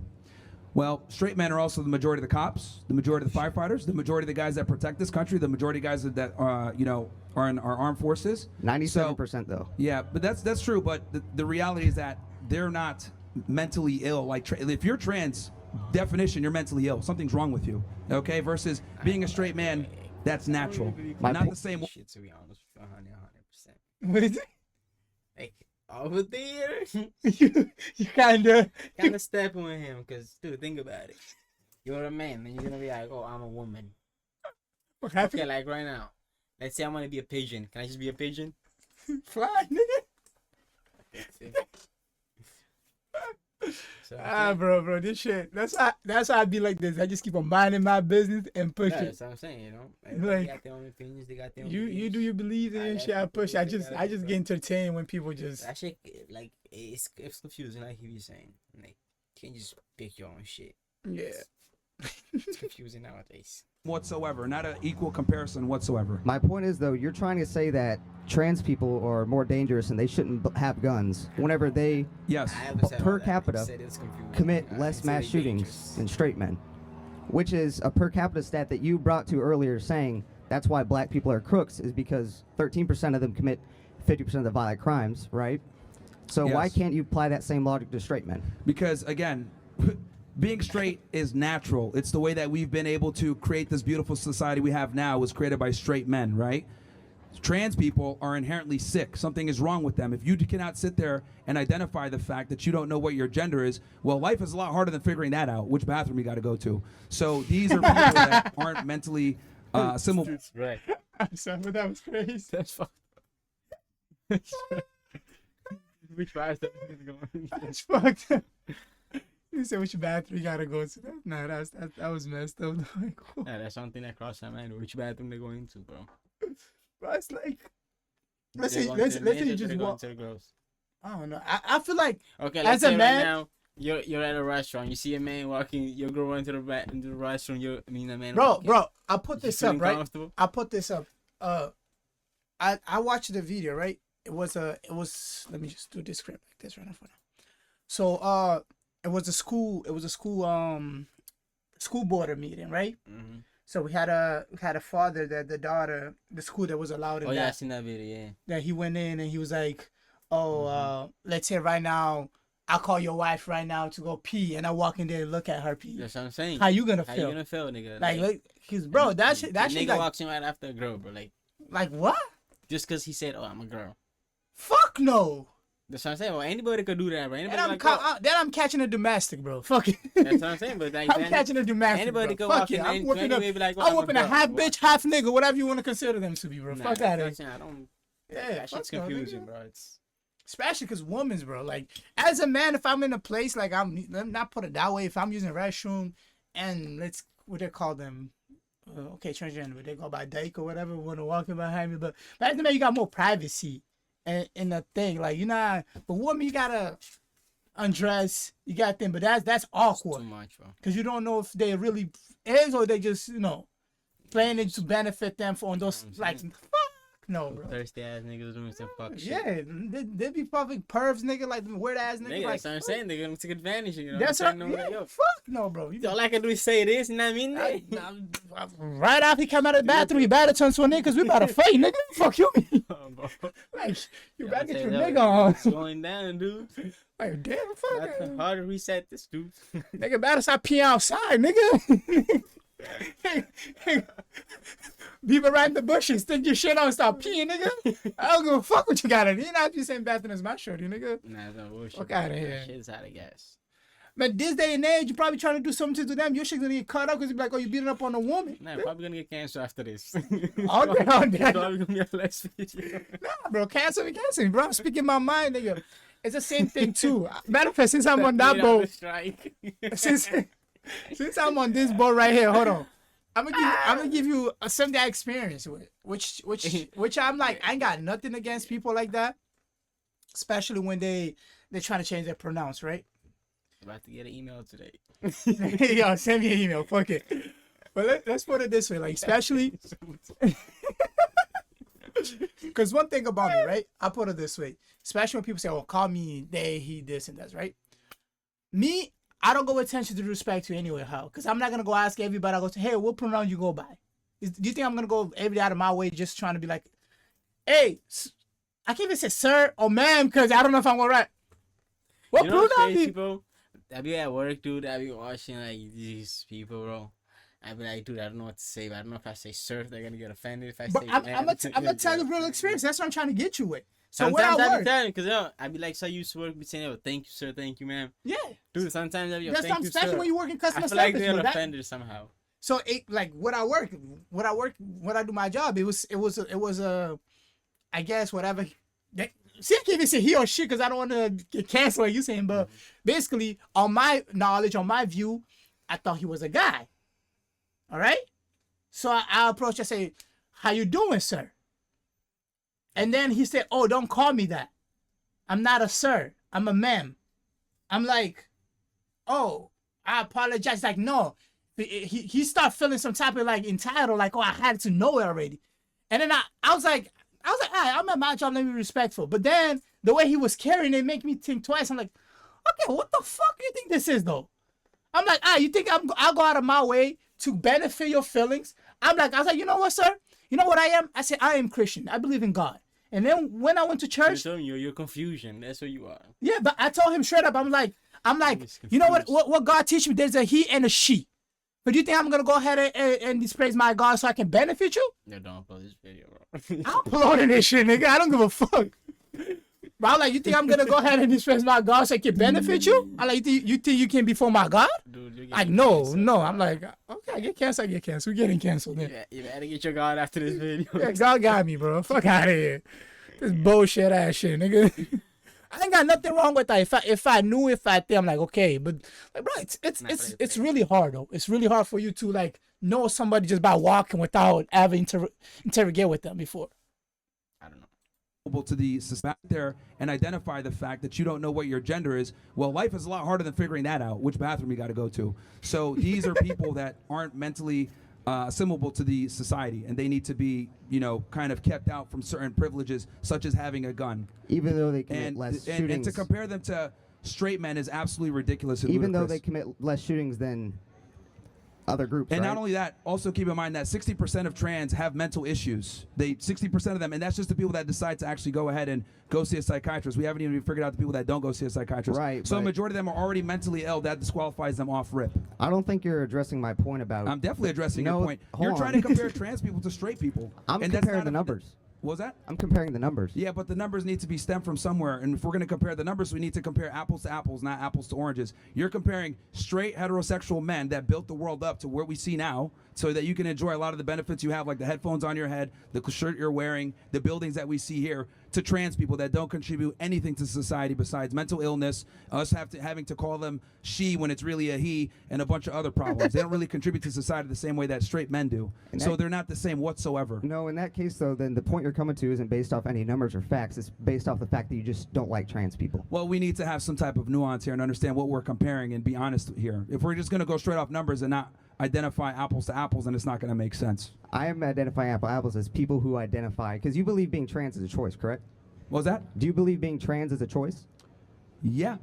Well, straight men are also the majority of the cops, the majority of the firefighters, the majority of the guys that protect this country, the majority of guys that you know are in our armed forces. 97% though. Yeah, but that's true. But the reality is that they're not mentally ill. Like if you're trans, definition, you're mentally ill. Something's wrong with you. Okay, versus being a straight man, that's natural. Not the same. Shit, to be honest, 100%. what is it? Like over there, you kind of stepping with him, cause dude, think about it. You're a man, and you're gonna be like, oh, I'm a woman. What happened? Okay, like right now, let's say I want to be a pigeon. Can I just be a pigeon? Fly, nigga. So, bro, this shit. That's how I be like this. I just keep on minding my business and push it. that's what I'm saying, you know. They got their own opinions. They got their own. You do you believe in shit? I push. I just get entertained when people just. That shit, like it's confusing, like he was saying. Like you can't just pick your own shit. Yeah. It's confusing nowadays. Whatsoever, not an equal comparison whatsoever. My point is though, you're trying to say that trans people are more dangerous and they shouldn't have guns whenever they per capita commit less mass shootings than straight men, which is a per capita stat that you brought to earlier, saying that's why black people are crooks, is because 13% of them commit 50% of the violent crimes, right? So why can't you apply that same logic to straight men? Because again, being straight is natural. It's the way that we've been able to create this beautiful society we have now was created by straight men, right? Trans people are inherently sick. Something is wrong with them. If you cannot sit there and identify the fact that you don't know what your gender is, well, life is a lot harder than figuring that out, which bathroom you got to go to. So these are people that aren't mentally assimilable. Right. I'm sorry, but that was crazy. That's fucked. Which bathroom is going? That's fucked up. You said which bathroom you gotta go to? Nah, that was messed up. Like, yeah, that's something that crossed my mind. Which bathroom they going to, bro? Bro, it's like let's They're say going to let's the say men's you or just they're going walk. to the girls? I don't know. I feel like Okay, as let's a say man, right now you're at a restaurant. You see a man walking. Your girl going to the restaurant. A man. bro, walking. bro. I put this up, right? Comfortable? I put this up. I watched the video, right? It was. Let me just do this script like this right now for now. So it was a school school board meeting, right? Mm-hmm. So we had a father that the daughter, the school that was allowed in Oh yeah, I that. seen that video. Yeah. That he went in and he was like, "Oh, let's say right now, I'll call your wife right now to go pee, and I walk in there and look at her pee." That's what I'm saying. How you gonna How feel? you gonna feel, nigga? Like, cause bro, that shit nigga like, walks in right after a girl, bro. Like what? Just cause he said, "Oh, I'm a girl." Fuck no. That's what I'm saying. Well, anybody could do that, bro. Anybody Then I'm catching a domestic, bro. Fuck it. That's what I'm saying. But like, I'm catching a domestic. Anybody bro. could Fuck walk it. in I'm and whooping anyway be like, I'm a whooping a girl. half bitch, half nigga, whatever you want to consider them to be, bro. Nah, Fuck that. I don't. Yeah, that shit's confusing, bro. It's especially because women's, bro. Like, as a man, if I'm in a place, like, let me not put it that way. If I'm using a restroom and what they call them? Okay, transgender, but they go by dyke or whatever, want to walk in behind me. But as a man, you got more privacy in the thing. Like, you know, but woman, you gotta undress, you got them, but that's awkward. too much, bro. Because you don't know if they really is or they just, playing it to benefit them for on those, like, fuck no, bro. Thirsty ass niggas doing some fuck shit. Yeah, they be fucking pervs, nigga, like weird ass niggas. Nigga, like, that's what I'm saying. They're gonna take advantage, you know. That's what what I'm saying? yeah, fuck no, bro. All I can do is say this, you know what I mean? Right after he come out of the bathroom, he better turn to a nigga because we about to fight, nigga. Fuck you, mean? Like, you better get your nigga on. It's going down, dude. Like, damn, fuck That's hard to reset this, dude. Nigga better stop peeing outside, nigga. People right in the bushes, stick your shit on, stop peeing, nigga. I don't give a fuck what you got in. You not the same bathroom as my shorty, nigga. Nah, it's not bullshit. Fuck out of here. Shit's out of gas. Man, this day and age, you probably trying to do something to them. Your shit's gonna get cut up because you be like, oh, you beating up on a woman. Nah, probably gonna get cancer after this. All day, all day. Probably gonna be a less video. Nah, bro, cancel me, bro. I'm speaking my mind, nigga. It's the same thing too. Matter of fact, since I'm on that boat, since I'm on this boat right here, hold on. I'm gonna give you something I experienced with, which I'm like, I ain't got nothing against people like that, especially when they're trying to change their pronouns, right? About to get an email today. Yo, send me an email. Fuck it. But let's put it this way, like, especially because one thing about me, right? I put it this way, especially when people say, "Oh, call me they, he, this, and that," right? Me, I don't go attention to respect to anyway. How? Because I'm not gonna go ask everybody. I go say, "Hey, what pronoun you go by?" Do you think I'm gonna go every day out of my way just trying to be like, "Hey, I can't even say sir or ma'am" because I don't know if I'm gonna write. What you know pronoun? crazy, bro? I be at work, dude. I be watching like these people, bro. I be like, dude, I don't know what to say. But I don't know if I say sir, they're gonna get offended. If I say, I'm gonna tell you real experience. That's what I'm trying to get you with. So sometimes where I I work, be telling, cause I be like, so I used to work, be saying, "Oh, thank you, sir, thank you, ma'am." Yeah, dude. Sometimes I be, that's thank you, especially sir. when you work in customer I feel like service, they're bro, offended somehow. So it like when I do my job, it was a, I guess whatever. See, I can't even say he or she because I don't want to get canceled like you saying, but basically, on my knowledge, on my view, I thought he was a guy. All right? So I approached, I say, "How you doing, sir?" And then he said, "Oh, don't call me that. I'm not a sir. I'm a ma'am." I'm like, "Oh, I apologize." Like, no. He started feeling some type of like entitled, like, "Oh, I had to know it already." And then I was like, all right, I'm at my job, let me be respectful. But then the way he was carrying it make me think twice. I'm like, okay, what the fuck do you think this is though? I'm like, you think I'll go out of my way to benefit your feelings? I was like, you know what, sir? You know what I am? I said, I am Christian. I believe in God. And then when I went to church, you're confusion. That's what you are. Yeah, but I told him straight up. I'm like, you know what God teach me? There's a he and a she. But do you think I'm gonna go ahead and dispraise my God so I can benefit you? No, don't upload this video, bro. I'm uploading this shit, nigga. I don't give a fuck. But I'm like, you think I'm gonna go ahead and dispraise my God so I can benefit you? I'm like, you think you can before my God? Dude, like, no. I'm like, okay, I get canceled. We're getting canceled, man. Yeah, you better get your God after this video. Yeah, God got me, bro. Fuck out of here. This bullshit ass shit, nigga. I ain't got nothing wrong with that. If I think I'm like, okay, but like, bro, it's really hard though. It's really hard for you to like know somebody just by walking without ever interrogate with them before. I don't know. To the society there and identify the fact that you don't know what your gender is. Well, life is a lot harder than figuring that out. Which bathroom you got to go to. So these are people that aren't mentally assimilable to the society, and they need to be, kind of kept out from certain privileges, such as having a gun. Even though they commit less shootings. And to compare them to straight men is absolutely ridiculous. And even ludicrous. though they commit less shootings than other groups. And right? not only that, also keep in mind that 60% of trans have mental issues. 60% of them, and that's just the people that decide to actually go ahead and go see a psychiatrist. We haven't even figured out the people that don't go see a psychiatrist. Right, So a but- majority of them are already mentally ill. That disqualifies them off rip. I don't think you're addressing my point about. I'm definitely addressing your point. hold You're on. trying to compare trans people to straight people. I'm and that's comparing not the a- numbers. What was that? I'm comparing the numbers. Yeah, but the numbers need to be stemmed from somewhere. And if we're going to compare the numbers, we need to compare apples to apples, not apples to oranges. You're comparing straight heterosexual men that built the world up to where we see now so that you can enjoy a lot of the benefits you have, like the headphones on your head, the shirt you're wearing, the buildings that we see here, to trans people that don't contribute anything to society besides mental illness, us having to call them she when it's really a he, and a bunch of other problems. They don't really contribute to society the same way that straight men do. So they're not the same whatsoever. No, in that case, though, then the point you're coming to isn't based off any numbers or facts. It's based off the fact that you just don't like trans people. Well, we need to have some type of nuance here and understand what we're comparing and be honest here. If we're just going to go straight off numbers and not identify apples to apples, then it's not going to make sense. I am identifying apples as people who identify, because you believe being trans is a choice, correct? What was that? Do you believe being trans is a choice? Yeah.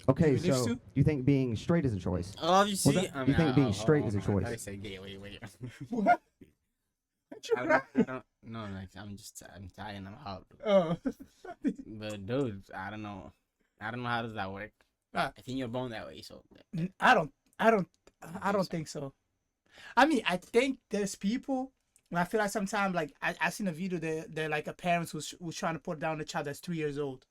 Okay, You believe so so? you think being straight is a choice? Obviously, What's that? You think being straight is a I choice? say gay. Wait. What? I don't, no, like I'm tired and I'm hot. Oh. But dude, I don't know how does that work. I think you're born that way, so. I don't think so. I mean, I think there's people. And I feel like sometimes, like I seen a video that they're like a parents who's trying to put down a child that's 3 years old.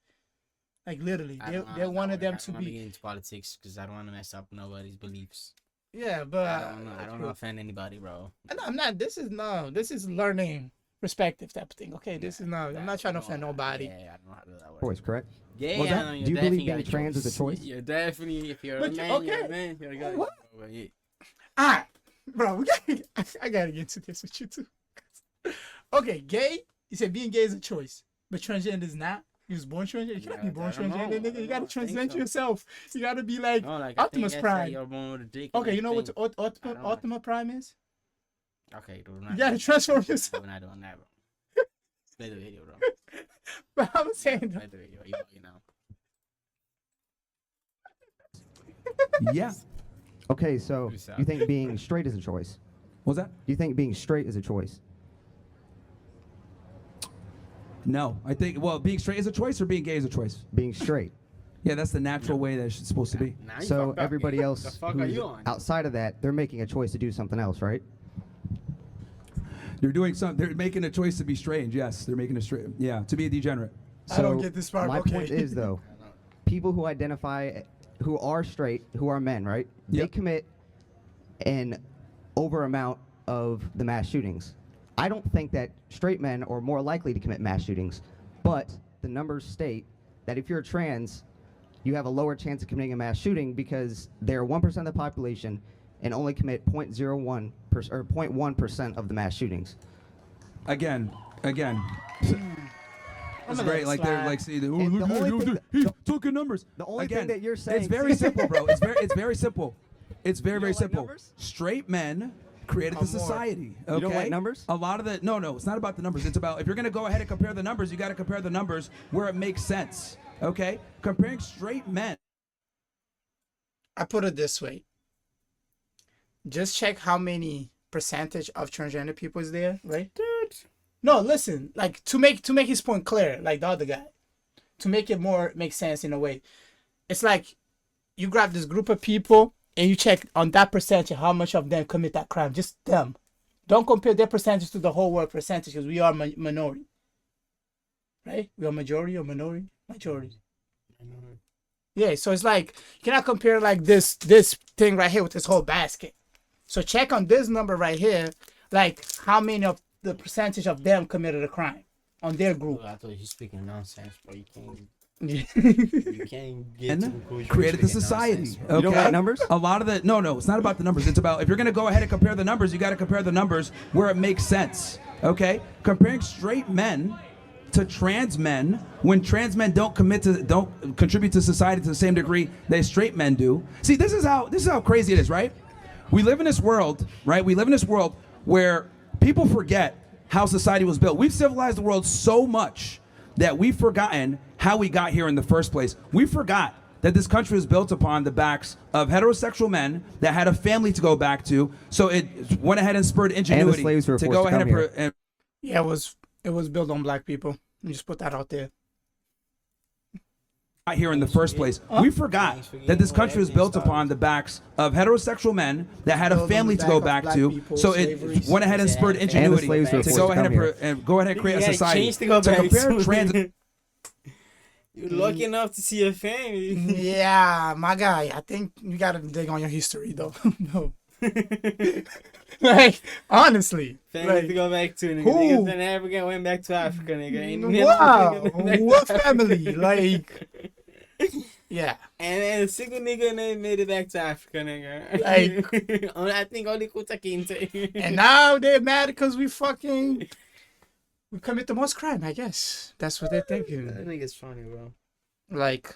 Like literally, they wanted them to I don't want to be. get into politics because I don't want to mess up nobody's beliefs. Yeah, but I don't want to offend anybody, bro. I'm not. This is learning perspective type of thing. Okay, this is not. I'm not trying to offend nobody. Yeah, I don't know how that works. Choice, correct? Yeah, What's I that? know, Do you believe being trans is a choice? You're definitely, if you're a But man, you're okay. a man. You're a guy. What? But yeah. Alright, bro, I gotta get into this with you too. Okay, gay. You said being gay is a choice, but transgender is not. You was born transgender. You can't be born transgender, nigga. You gotta transcend yourself. You gotta be like, No, like Optimus I think Prime. You're born with a dick. Okay, you know what? what Optimus Prime is? Okay, dude. You gotta transform yourself. We're not doing that, bro. Play the video, bro. But I'm saying, Play the video. You know. Yeah. Okay, so Peace out. you think being straight is a choice? What's that? You think being straight is a choice? No. I think, well, being straight is a choice or being gay is a choice? Being straight. Yeah, that's the natural way that it's supposed to be. Now you So fucked up. everybody The else fuck are who's you on? outside of that, they're making a choice to do something else, right? They're making a choice to be strange. Yes, they're making to be a degenerate. I don't get this part. My Okay. point is, though, people who identify, who are straight, who are men, right? They Yep. commit an over amount of the mass shootings. I don't think that straight men are more likely to commit mass shootings, but the numbers state that if you're trans, you have a lower chance of committing a mass shooting because they're 1% of the population and only commit 0.1% of the mass shootings. Again. It's gonna great. Like they're slide. like, see, And the only thing he's talking numbers. The only Again, thing that you're saying, it's very simple, bro. It's very simple. It's very don't like simple. numbers? Straight men created the society. Okay? You don't like numbers? A lot of the no, it's not about the numbers. It's about if you're gonna go ahead and compare the numbers, you got to compare the numbers where it makes sense. Okay? Comparing straight men. I put it this way. Just check how many percentage of transgender people is there, right? Dude. No, listen. Like to make his point clear, like the other guy, to make it make sense in a way. It's like you grab this group of people and you check on that percentage how much of them commit that crime. Just them. Don't compare their percentage to the whole world percentage because we are minority, right? We are majority or minority? Majority. Yeah, so it's like you cannot compare like this thing right here with this whole basket. So check on this number right here, like how many of the percentage of them committed a crime on their group. I thought you speaking nonsense, but you can't. Yeah. You can't get to conclusion. Created the speaking society. nonsense, Okay? You don't like numbers? A lot of the no, it's not about the numbers. It's about if you're gonna go ahead and compare the numbers, you got to compare the numbers where it makes sense. Okay? Comparing straight men to trans men when trans men don't contribute to society to the same degree that straight men do. See, this is how crazy it is, right? We live in this world, right? We live in this world where people forget how society was built. We've civilized the world so much that we've forgotten how we got here in the first place. We forgot that this country was built upon the backs of heterosexual men that had a family to go back to. So it went ahead and spurred ingenuity slaves were to forced go to ahead come here. and Yeah, it was built on black people. Let me just put that out there. here in the first place. We forgot that this country was built upon the backs of heterosexual men that had a family to go back to. So it went ahead and spurred ingenuity to go ahead and create a society. To compare trans. You're lucky enough to see your family. Yeah, my guy. I think you gotta dig on your history, though. No. Like, honestly. Family to go back to, nigga. Who? Niggas in Africa went back to Africa, nigga. Wow. What family? Like, yeah. And a single nigga and they made it back to Africa, nigga. Like, I think only Kuta Kinte. And now they're mad because we commit the most crime, I guess. That's what they're thinking. That nigga's funny, bro. Like,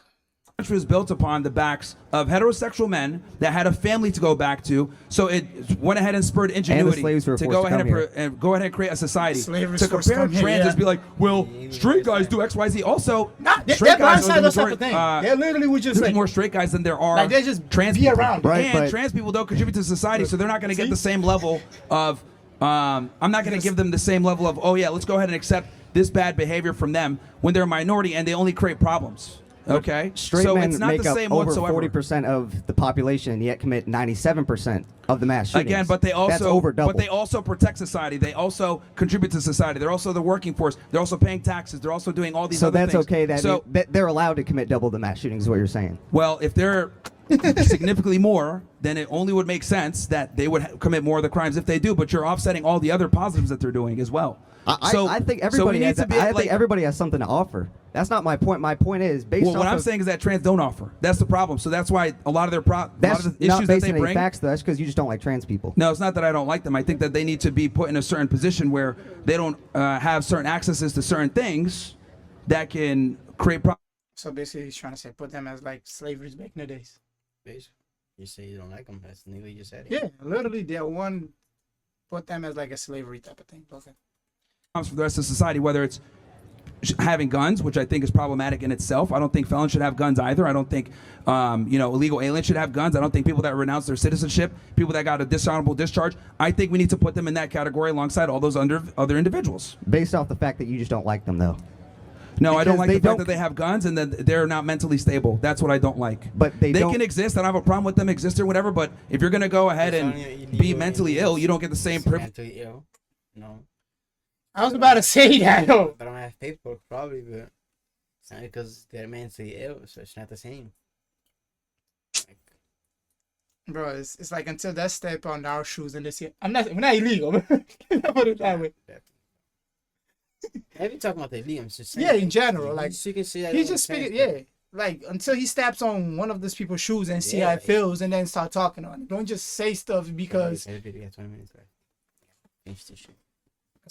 country was built upon the backs of heterosexual men that had a family to go back to. So it went ahead and spurred ingenuity to go ahead and create a society. To compare trans is be like, well, straight guys do X, Y, Z. Also, straight guys are the majority. They literally would just There's more straight guys than there are like, they just trans be people. around. And trans people don't contribute to society, so they're not going to get the same level of. I'm not going to give them the same level of, oh yeah, let's go ahead and accept this bad behavior from them when they're a minority and they only create problems. Okay, straight so men it's not make the up same over whatsoever. 40% of the population, and yet commit 97% of the mass shootings. Again, but they That's over also double. but they also protect society. They also contribute to society. They're also the working force. They're also paying taxes. They're also doing all these so other that's things. okay. So that they're allowed to commit double the mass shootings. Is what you're saying? well, if they're significantly more, then it only would make sense that they would commit more of the crimes if they do. But you're offsetting all the other positives that they're doing as well. I think everybody has. I think everybody has something to offer. That's not my point. My point is based well, off what I'm of, saying is that trans don't offer. That's the problem. So that's why a lot of their that's the not issues based that they on any bring. facts, though. That's because you just don't like trans people. No, it's not that I don't like them. I think that they need to be put in a certain position where they don't have certain accesses to certain things that can create problems. So basically, he's trying to say put them as like slavery back in the days. Basically, you say you don't like them. That's the nigga you just said. Yeah, literally, they're one. Put them as like a slavery type of thing. Okay. For the rest of society, whether it's having guns, which I think is problematic in itself. I don't think felons should have guns either. I don't think illegal aliens should have guns. I don't think people that renounce their citizenship, people that got a dishonorable discharge, I think we need to put them in that category alongside all those other individuals. Based off the fact that you just don't like them, though. No, I don't like they the fact that they have guns and that they're not mentally stable. That's what I don't like. But they can exist. I don't have a problem with them existing or whatever. But if you're going to go ahead and be mentally ill, you don't get the same privilege. Mentally ill? No. I was about to say that. They don't have paperwork, probably, but it's not because they're mentally ill, so it's not the same. Bro, it's like until that step on our shoes and this year, we're not illegal. Put it that way. Have you talking about the illegal? Just saying. Yeah, in general, like you can see that he's just speaking. Yeah, like until he steps on one of those people's shoes and see how it feels, and then start talking on it. Don't just say stuff because.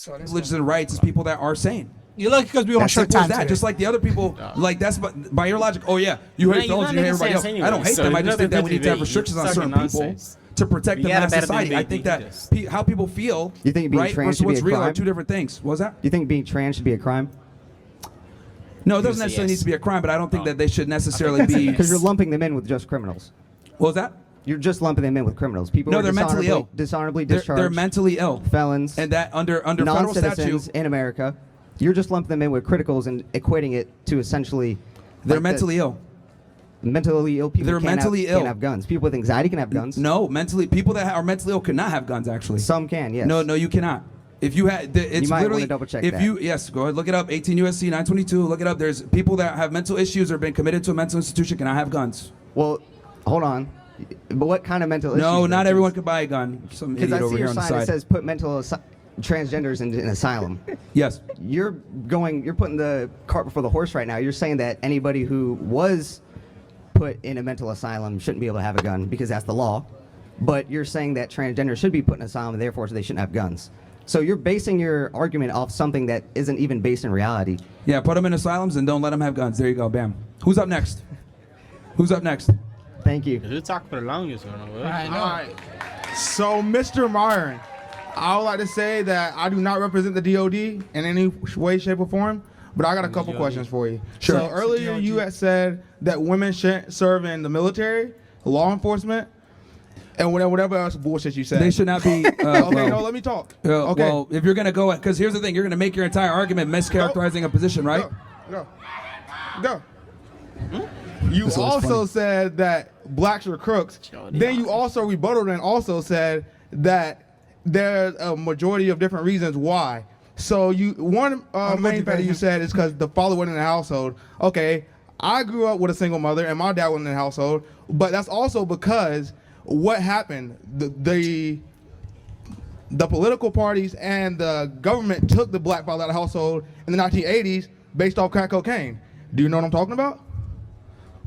Privileges and rights is people that are sane. You're lucky because we on short time today. Just like the other people, like that's by your logic. Oh yeah, you hate felons, you hate everybody else. I don't hate them. I just think that we need to have restrictions on certain people to protect the mass society. I think that how people feel, you think being right, trans versus should be what's a real crime? are two different things. What was that? Do you think being trans should be a crime? No, it doesn't necessarily need to be a crime, but I don't think that they should necessarily be. Because you're lumping them in with just criminals. What was that? You're just lumping them in with criminals. People No, who are they're mentally ill. dishonorably discharged. They're mentally ill. Felons. And that under federal non-citizens statute in America. You're just lumping them in with criticals and equating it to essentially. They're mentally ill. Mentally ill people. They're mentally ill. Can't have guns. People with anxiety can have guns. No, people that are mentally ill cannot have guns. Actually, some can. Yes. No, you cannot. If you had, it's you might literally. want to double check if that. you go ahead, look it up. 18 USC 922. Look it up. There's people that have mental issues or been committed to a mental institution cannot have guns. Well, hold on. But what kind of mental issues? No, not everyone can buy a gun. Some Because idiot I over see here your on the sign that side. says put transgenders in an asylum. Yes. You're putting the cart before the horse right now. You're saying that anybody who was put in a mental asylum shouldn't be able to have a gun because that's the law. But you're saying that transgenders should be put in an asylum and therefore they shouldn't have guns. So you're basing your argument off something that isn't even based in reality. Yeah, put them in asylums and don't let them have guns. There you go. Bam. Who's up next? Who's up next? Thank you. Who talked for the longest one? I know. All right. So, Mr. Myron, I would like to say that I do not represent the DOD in any way, shape, or form, but I got a couple questions for you. Sure. So earlier you had said that women shouldn't serve in the military, law enforcement, and whatever else bullshit you said. They should not be. Okay, no, let me talk. Okay. Well, if you're gonna go, because here's the thing, you're gonna make your entire argument mischaracterizing a position, right? Go. You This was also funny. said that blacks are crooks. Then you also rebutted and also said that there's a majority of different reasons why. So one main factor you said is because the father wasn't in the household. Okay, I grew up with a single mother and my dad wasn't in the household, but that's also because what happened, the political parties and the government took the black father out of the household in the 1980s based off crack cocaine. Do you know what I'm talking about?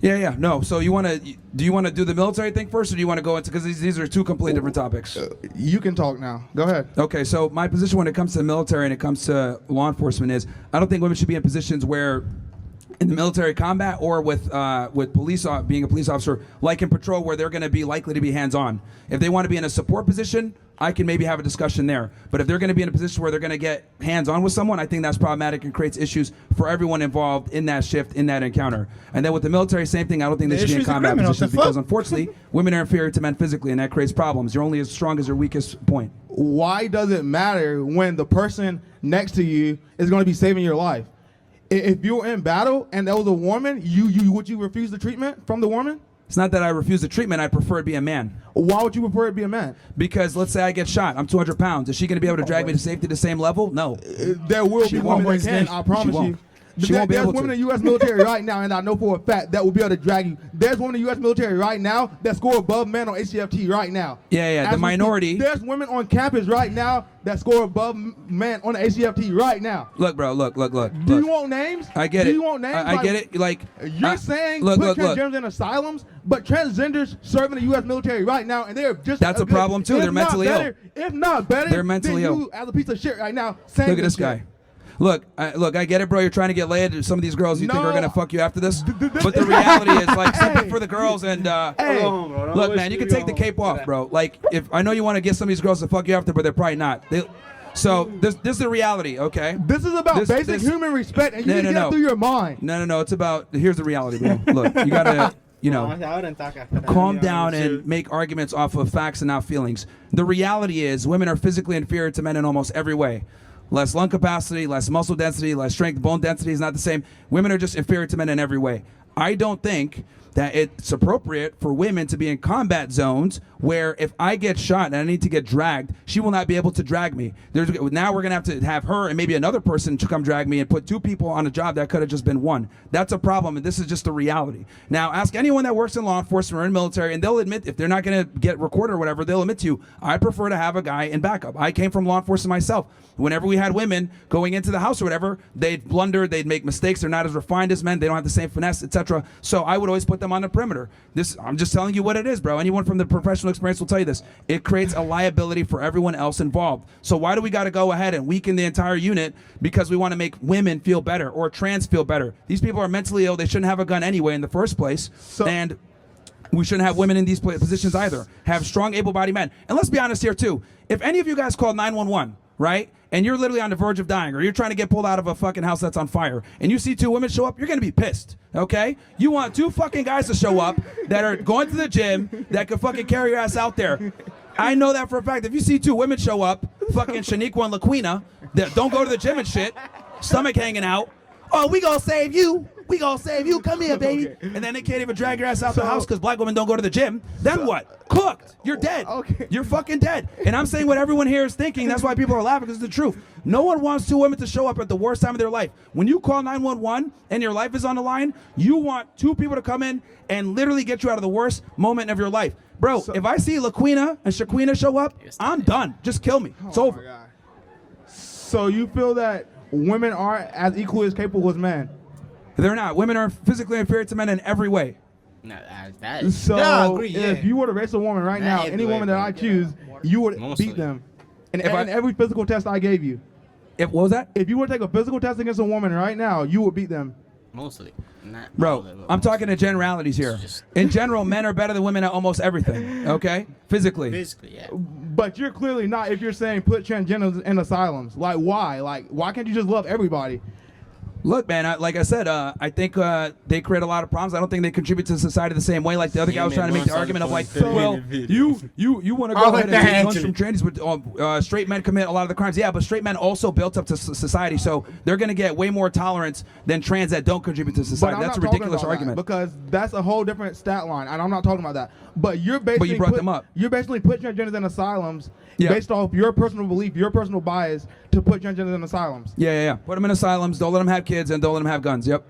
Yeah. No. So do you want to do the military thing first, or do you want to go into, because these are two completely different topics? You can talk now. Go ahead. Okay. So my position when it comes to the military and it comes to law enforcement is I don't think women should be in positions where, in the military combat or with police being a police officer, like in patrol, where they're going to be likely to be hands-on. If they want to be in a support position, I can maybe have a discussion there. But if they're going to be in a position where they're going to get hands-on with someone, I think that's problematic and creates issues for everyone involved in that shift, in that encounter. And then with the military, same thing. I don't think they should be in combat positions because, unfortunately, women are inferior to men physically, and that creates problems. You're only as strong as your weakest point. Why does it matter when the person next to you is going to be saving your life? If you're in battle and there was a woman, would you refuse the treatment from the woman? It's not that I refuse the treatment. I prefer it be a man. Why would you prefer it be a man? Because let's say I get shot. I'm 200 pounds. Is she going to be able to drag me to safety the same level? No. There will be women that can, I promise you. She won't be able to. There's women in the U.S. military right now, and I know for a fact that will be able to drag you. There's women in the U.S. military right now that score above men on HCFT right now. Yeah. The minority. There's women on campus right now that score above men on the HCFT right now. Look, bro. Look. Do you want names? I get it. Do you want names? I get it. Like you're saying, put transgenders in asylums, but transgenders serve in the U.S. military right now, and they're just. That's a problem too. They're mentally ill. If not better, they're mentally ill. You as a piece of shit right now. Saying look at this guy. Look, I get it, bro. You're trying to get laid. Some of these girls you think are gonna fuck you after this, but the reality is, like, something for the girls. And look, man, you can take the cape off, bro. Like, if I know you want to get some of these girls to fuck you after, but they're probably not. So this is the reality, okay? This is about basic human respect, and you need to get it through your mind. No. It's about, here's the reality, bro. Look, you gotta, calm down and make arguments off of facts and not feelings. The reality is, women are physically inferior to men in almost every way. Less lung capacity, less muscle density, less strength. Bone density is not the same. Women are just inferior to men in every way. I don't think that it's appropriate for women to be in combat zones where if I get shot and I need to get dragged, she will not be able to drag me. Now we're going to have her and maybe another person to come drag me and put two people on a job that could have just been one. That's a problem, and this is just the reality. Now, ask anyone that works in law enforcement or in military, and they'll admit, if they're not going to get recorded or whatever, they'll admit to you, I prefer to have a guy in backup. I came from law enforcement myself. Whenever we had women going into the house or whatever, they'd blunder, they'd make mistakes, they're not as refined as men, they don't have the same finesse, etc. So I would always put them on the perimeter. I'm just telling you what it is, bro. Anyone from the professional experience will tell you this. It creates a liability for everyone else involved. So why do we got to go ahead and weaken the entire unit because we want to make women feel better or trans feel better? These people are mentally ill. They shouldn't have a gun anyway in the first place. And we shouldn't have women in these positions either. Have strong, able-bodied men. And let's be honest here, too. If any of you guys call 911, right, and you're literally on the verge of dying, or you're trying to get pulled out of a fucking house that's on fire, and you see two women show up, you're going to be pissed, okay? You want two fucking guys to show up that are going to the gym that could fucking carry your ass out there. I know that for a fact. If you see two women show up, fucking Shaniqua and LaQuina, that don't go to the gym and shit, stomach hanging out, oh, we gonna save you. We gonna save you. Come here, baby. Okay. And then they can't even drag your ass out the house because black women don't go to the gym. Then what? Cooked. You're dead. Okay. You're fucking dead. And I'm saying what everyone here is thinking. That's why people are laughing, because it's the truth. No one wants two women to show up at the worst time of their life. When you call 911 and your life is on the line, you want two people to come in and literally get you out of the worst moment of your life. Bro, if I see LaQuina and Shaquina show up, I'm done. Just kill me. It's over. So you feel that women are as equally as capable as men? They're not. Women are physically inferior to men in every way. So if you were to race a woman right now, any woman that I choose, you would beat them. And every physical test I gave you. What was that? If you were to take a physical test against a woman right now, you would beat them. Mostly. Bro, I'm talking in generalities here. In general, men are better than women at almost everything, okay? Physically. Physically, yeah. But you're clearly not if you're saying put transgenders in asylums. Like, why? Like, why can't you just love everybody? Look, man, like I said, I think they create a lot of problems. I don't think they contribute to society the same way. Like the other guy was trying to make the argument of like, well, you want to go ahead and take guns from trannies, but straight men commit a lot of the crimes. Yeah, but straight men also built up to society, so they're going to get way more tolerance than trans that don't contribute to society. That's a ridiculous argument. Because that's a whole different stat line, and I'm not talking about that. But you're basically you brought them up. You're basically putting transgenders in asylums based off your personal belief, your personal bias to put transgenders in asylums. Yeah. Put them in asylums. Don't let them have kids and don't let them have guns. Yep.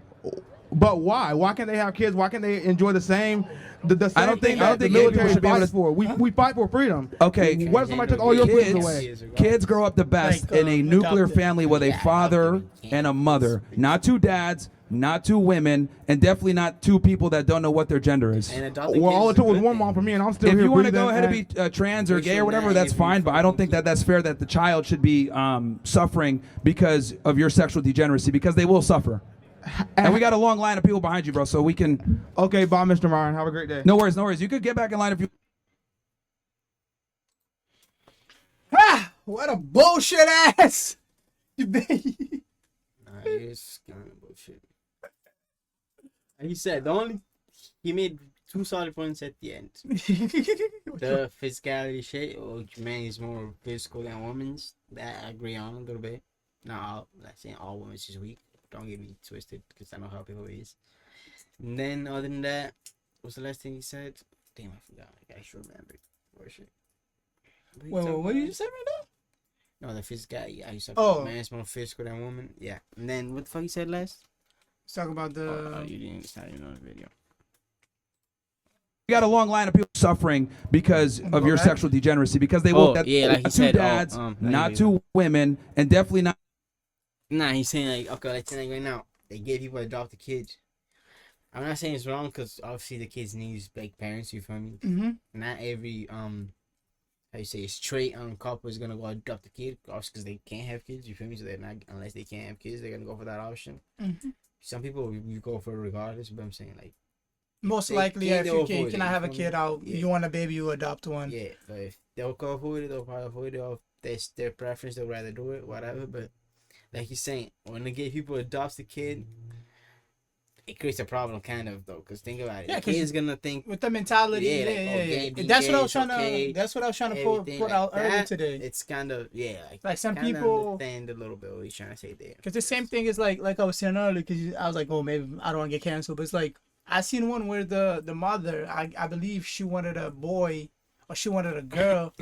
But why? Why can't they have kids? Why can't they enjoy the same? The same I don't think the military fights for. We fight for freedom. Okay. What if somebody took all your freedoms away? Kids grow up the best in a nuclear family with a father and a mother, not two dads, not two women, and definitely not two people that don't know what their gender is. Well, all it took was one mom for me, and I'm still here. If you want to breathing go ahead and be trans or gay or whatever, that's fine. But I don't think that that's fair that the child should be suffering because of your sexual degeneracy, because they will suffer. And we got a long line of people behind you, bro, so we can. Okay, bye, Mr. Myron. Have a great day. No worries, no worries. You could get back in line if you. What a bullshit ass debate. It's kind of bullshit. And he said he made two solid points at the end. The physicality shit, or man is more physical than women's. That I agree on a little bit. Not saying all women is weak. Don't get me twisted, because I know how people is. And then other than that, what's the last thing he said? Damn, I forgot. I should remember. Or shit. Wait, what did you say right now? No, the physicality. I used to say man is more physical than woman. Yeah. And then what the fuck you said last? Let's talk about the. You didn't start even on the video. We got a long line of people suffering because of your sexual degeneracy, because they will. Like he two said, dads, not two women, and definitely not. Nah, he's saying like, okay, let's say like right now, they give people adopted kids. I'm not saying it's wrong, because obviously the kids need like parents, you feel me? Mm-hmm. Not every how you say, straight couple is gonna go adopt a kid, because they can't have kids, you feel me? So they're not, unless they can't have kids, they're gonna go for that option. Mm-hmm. Some people you go for it regardless, but I'm saying like most likely if you cannot have a kid out, you want a baby, you adopt one. Yeah, but if they'll go for it, they'll probably avoid it. That's their preference, they'll rather do it, whatever. But like he's saying, when the gay people adopt a kid, it creates a problem, kind of, though. Because think about it, the kid is gonna think with the mentality. Yeah. That's what I was trying to. That's what I was trying to put out earlier today. It's kind of like some people understand a little bit what he's trying to say there. Because the same thing is like I was saying earlier. Because I was like, oh, maybe I don't want to get canceled, but it's like I seen one where the mother, I believe she wanted a boy or she wanted a girl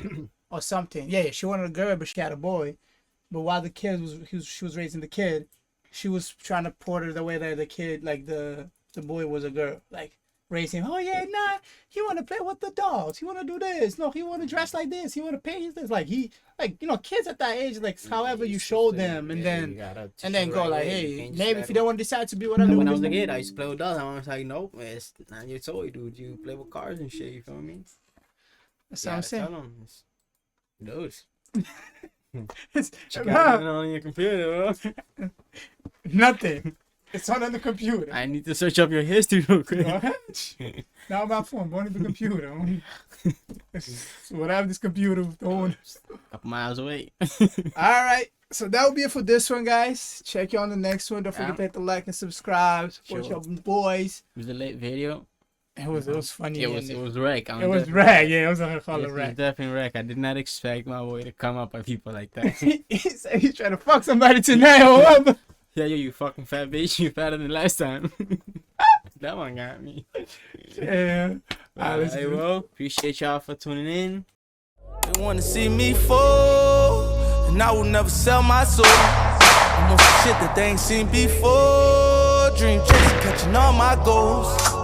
or something. Yeah, she wanted a girl, but she had a boy. But while the kid she was raising the kid, she was trying to port it the way that the kid, like the boy was a girl, like raising him. Oh yeah, nah, he want to play with the dogs. He want to do this. No, he want to dress like this. He want to paint this. Like kids at that age, like however you show them, and then go like, hey, maybe if you don't want to decide to be whatever. When I was a kid, I used to play with dolls. I was like, nope, it's not your toy, dude. You play with cars and shit. You feel me? That's what I'm saying. Those. Check out on your computer, bro. Nothing. It's on the computer. I need to search up your history real quick. Now my phone, going to the computer. So whatever this computer doing. Couple miles away. All right. So that will be it for this one, guys. Check you on the next one. Don't forget to hit the like and subscribe. Support your boys. It was a late video. It was funny. It was wreck. It was wreck. Yeah, it was a call it wreck. It was definitely wreck. I did not expect my boy to come up by people like that. He's trying to fuck somebody tonight or whatever. Yeah, you fucking fat bitch. You fatter than last time. That one got me. Yeah. Hey, well, appreciate y'all for tuning in. They wanna see me fall, and I will never sell my soul. I'm on some shit that they ain't seen before. Dream chasing, catching all my goals.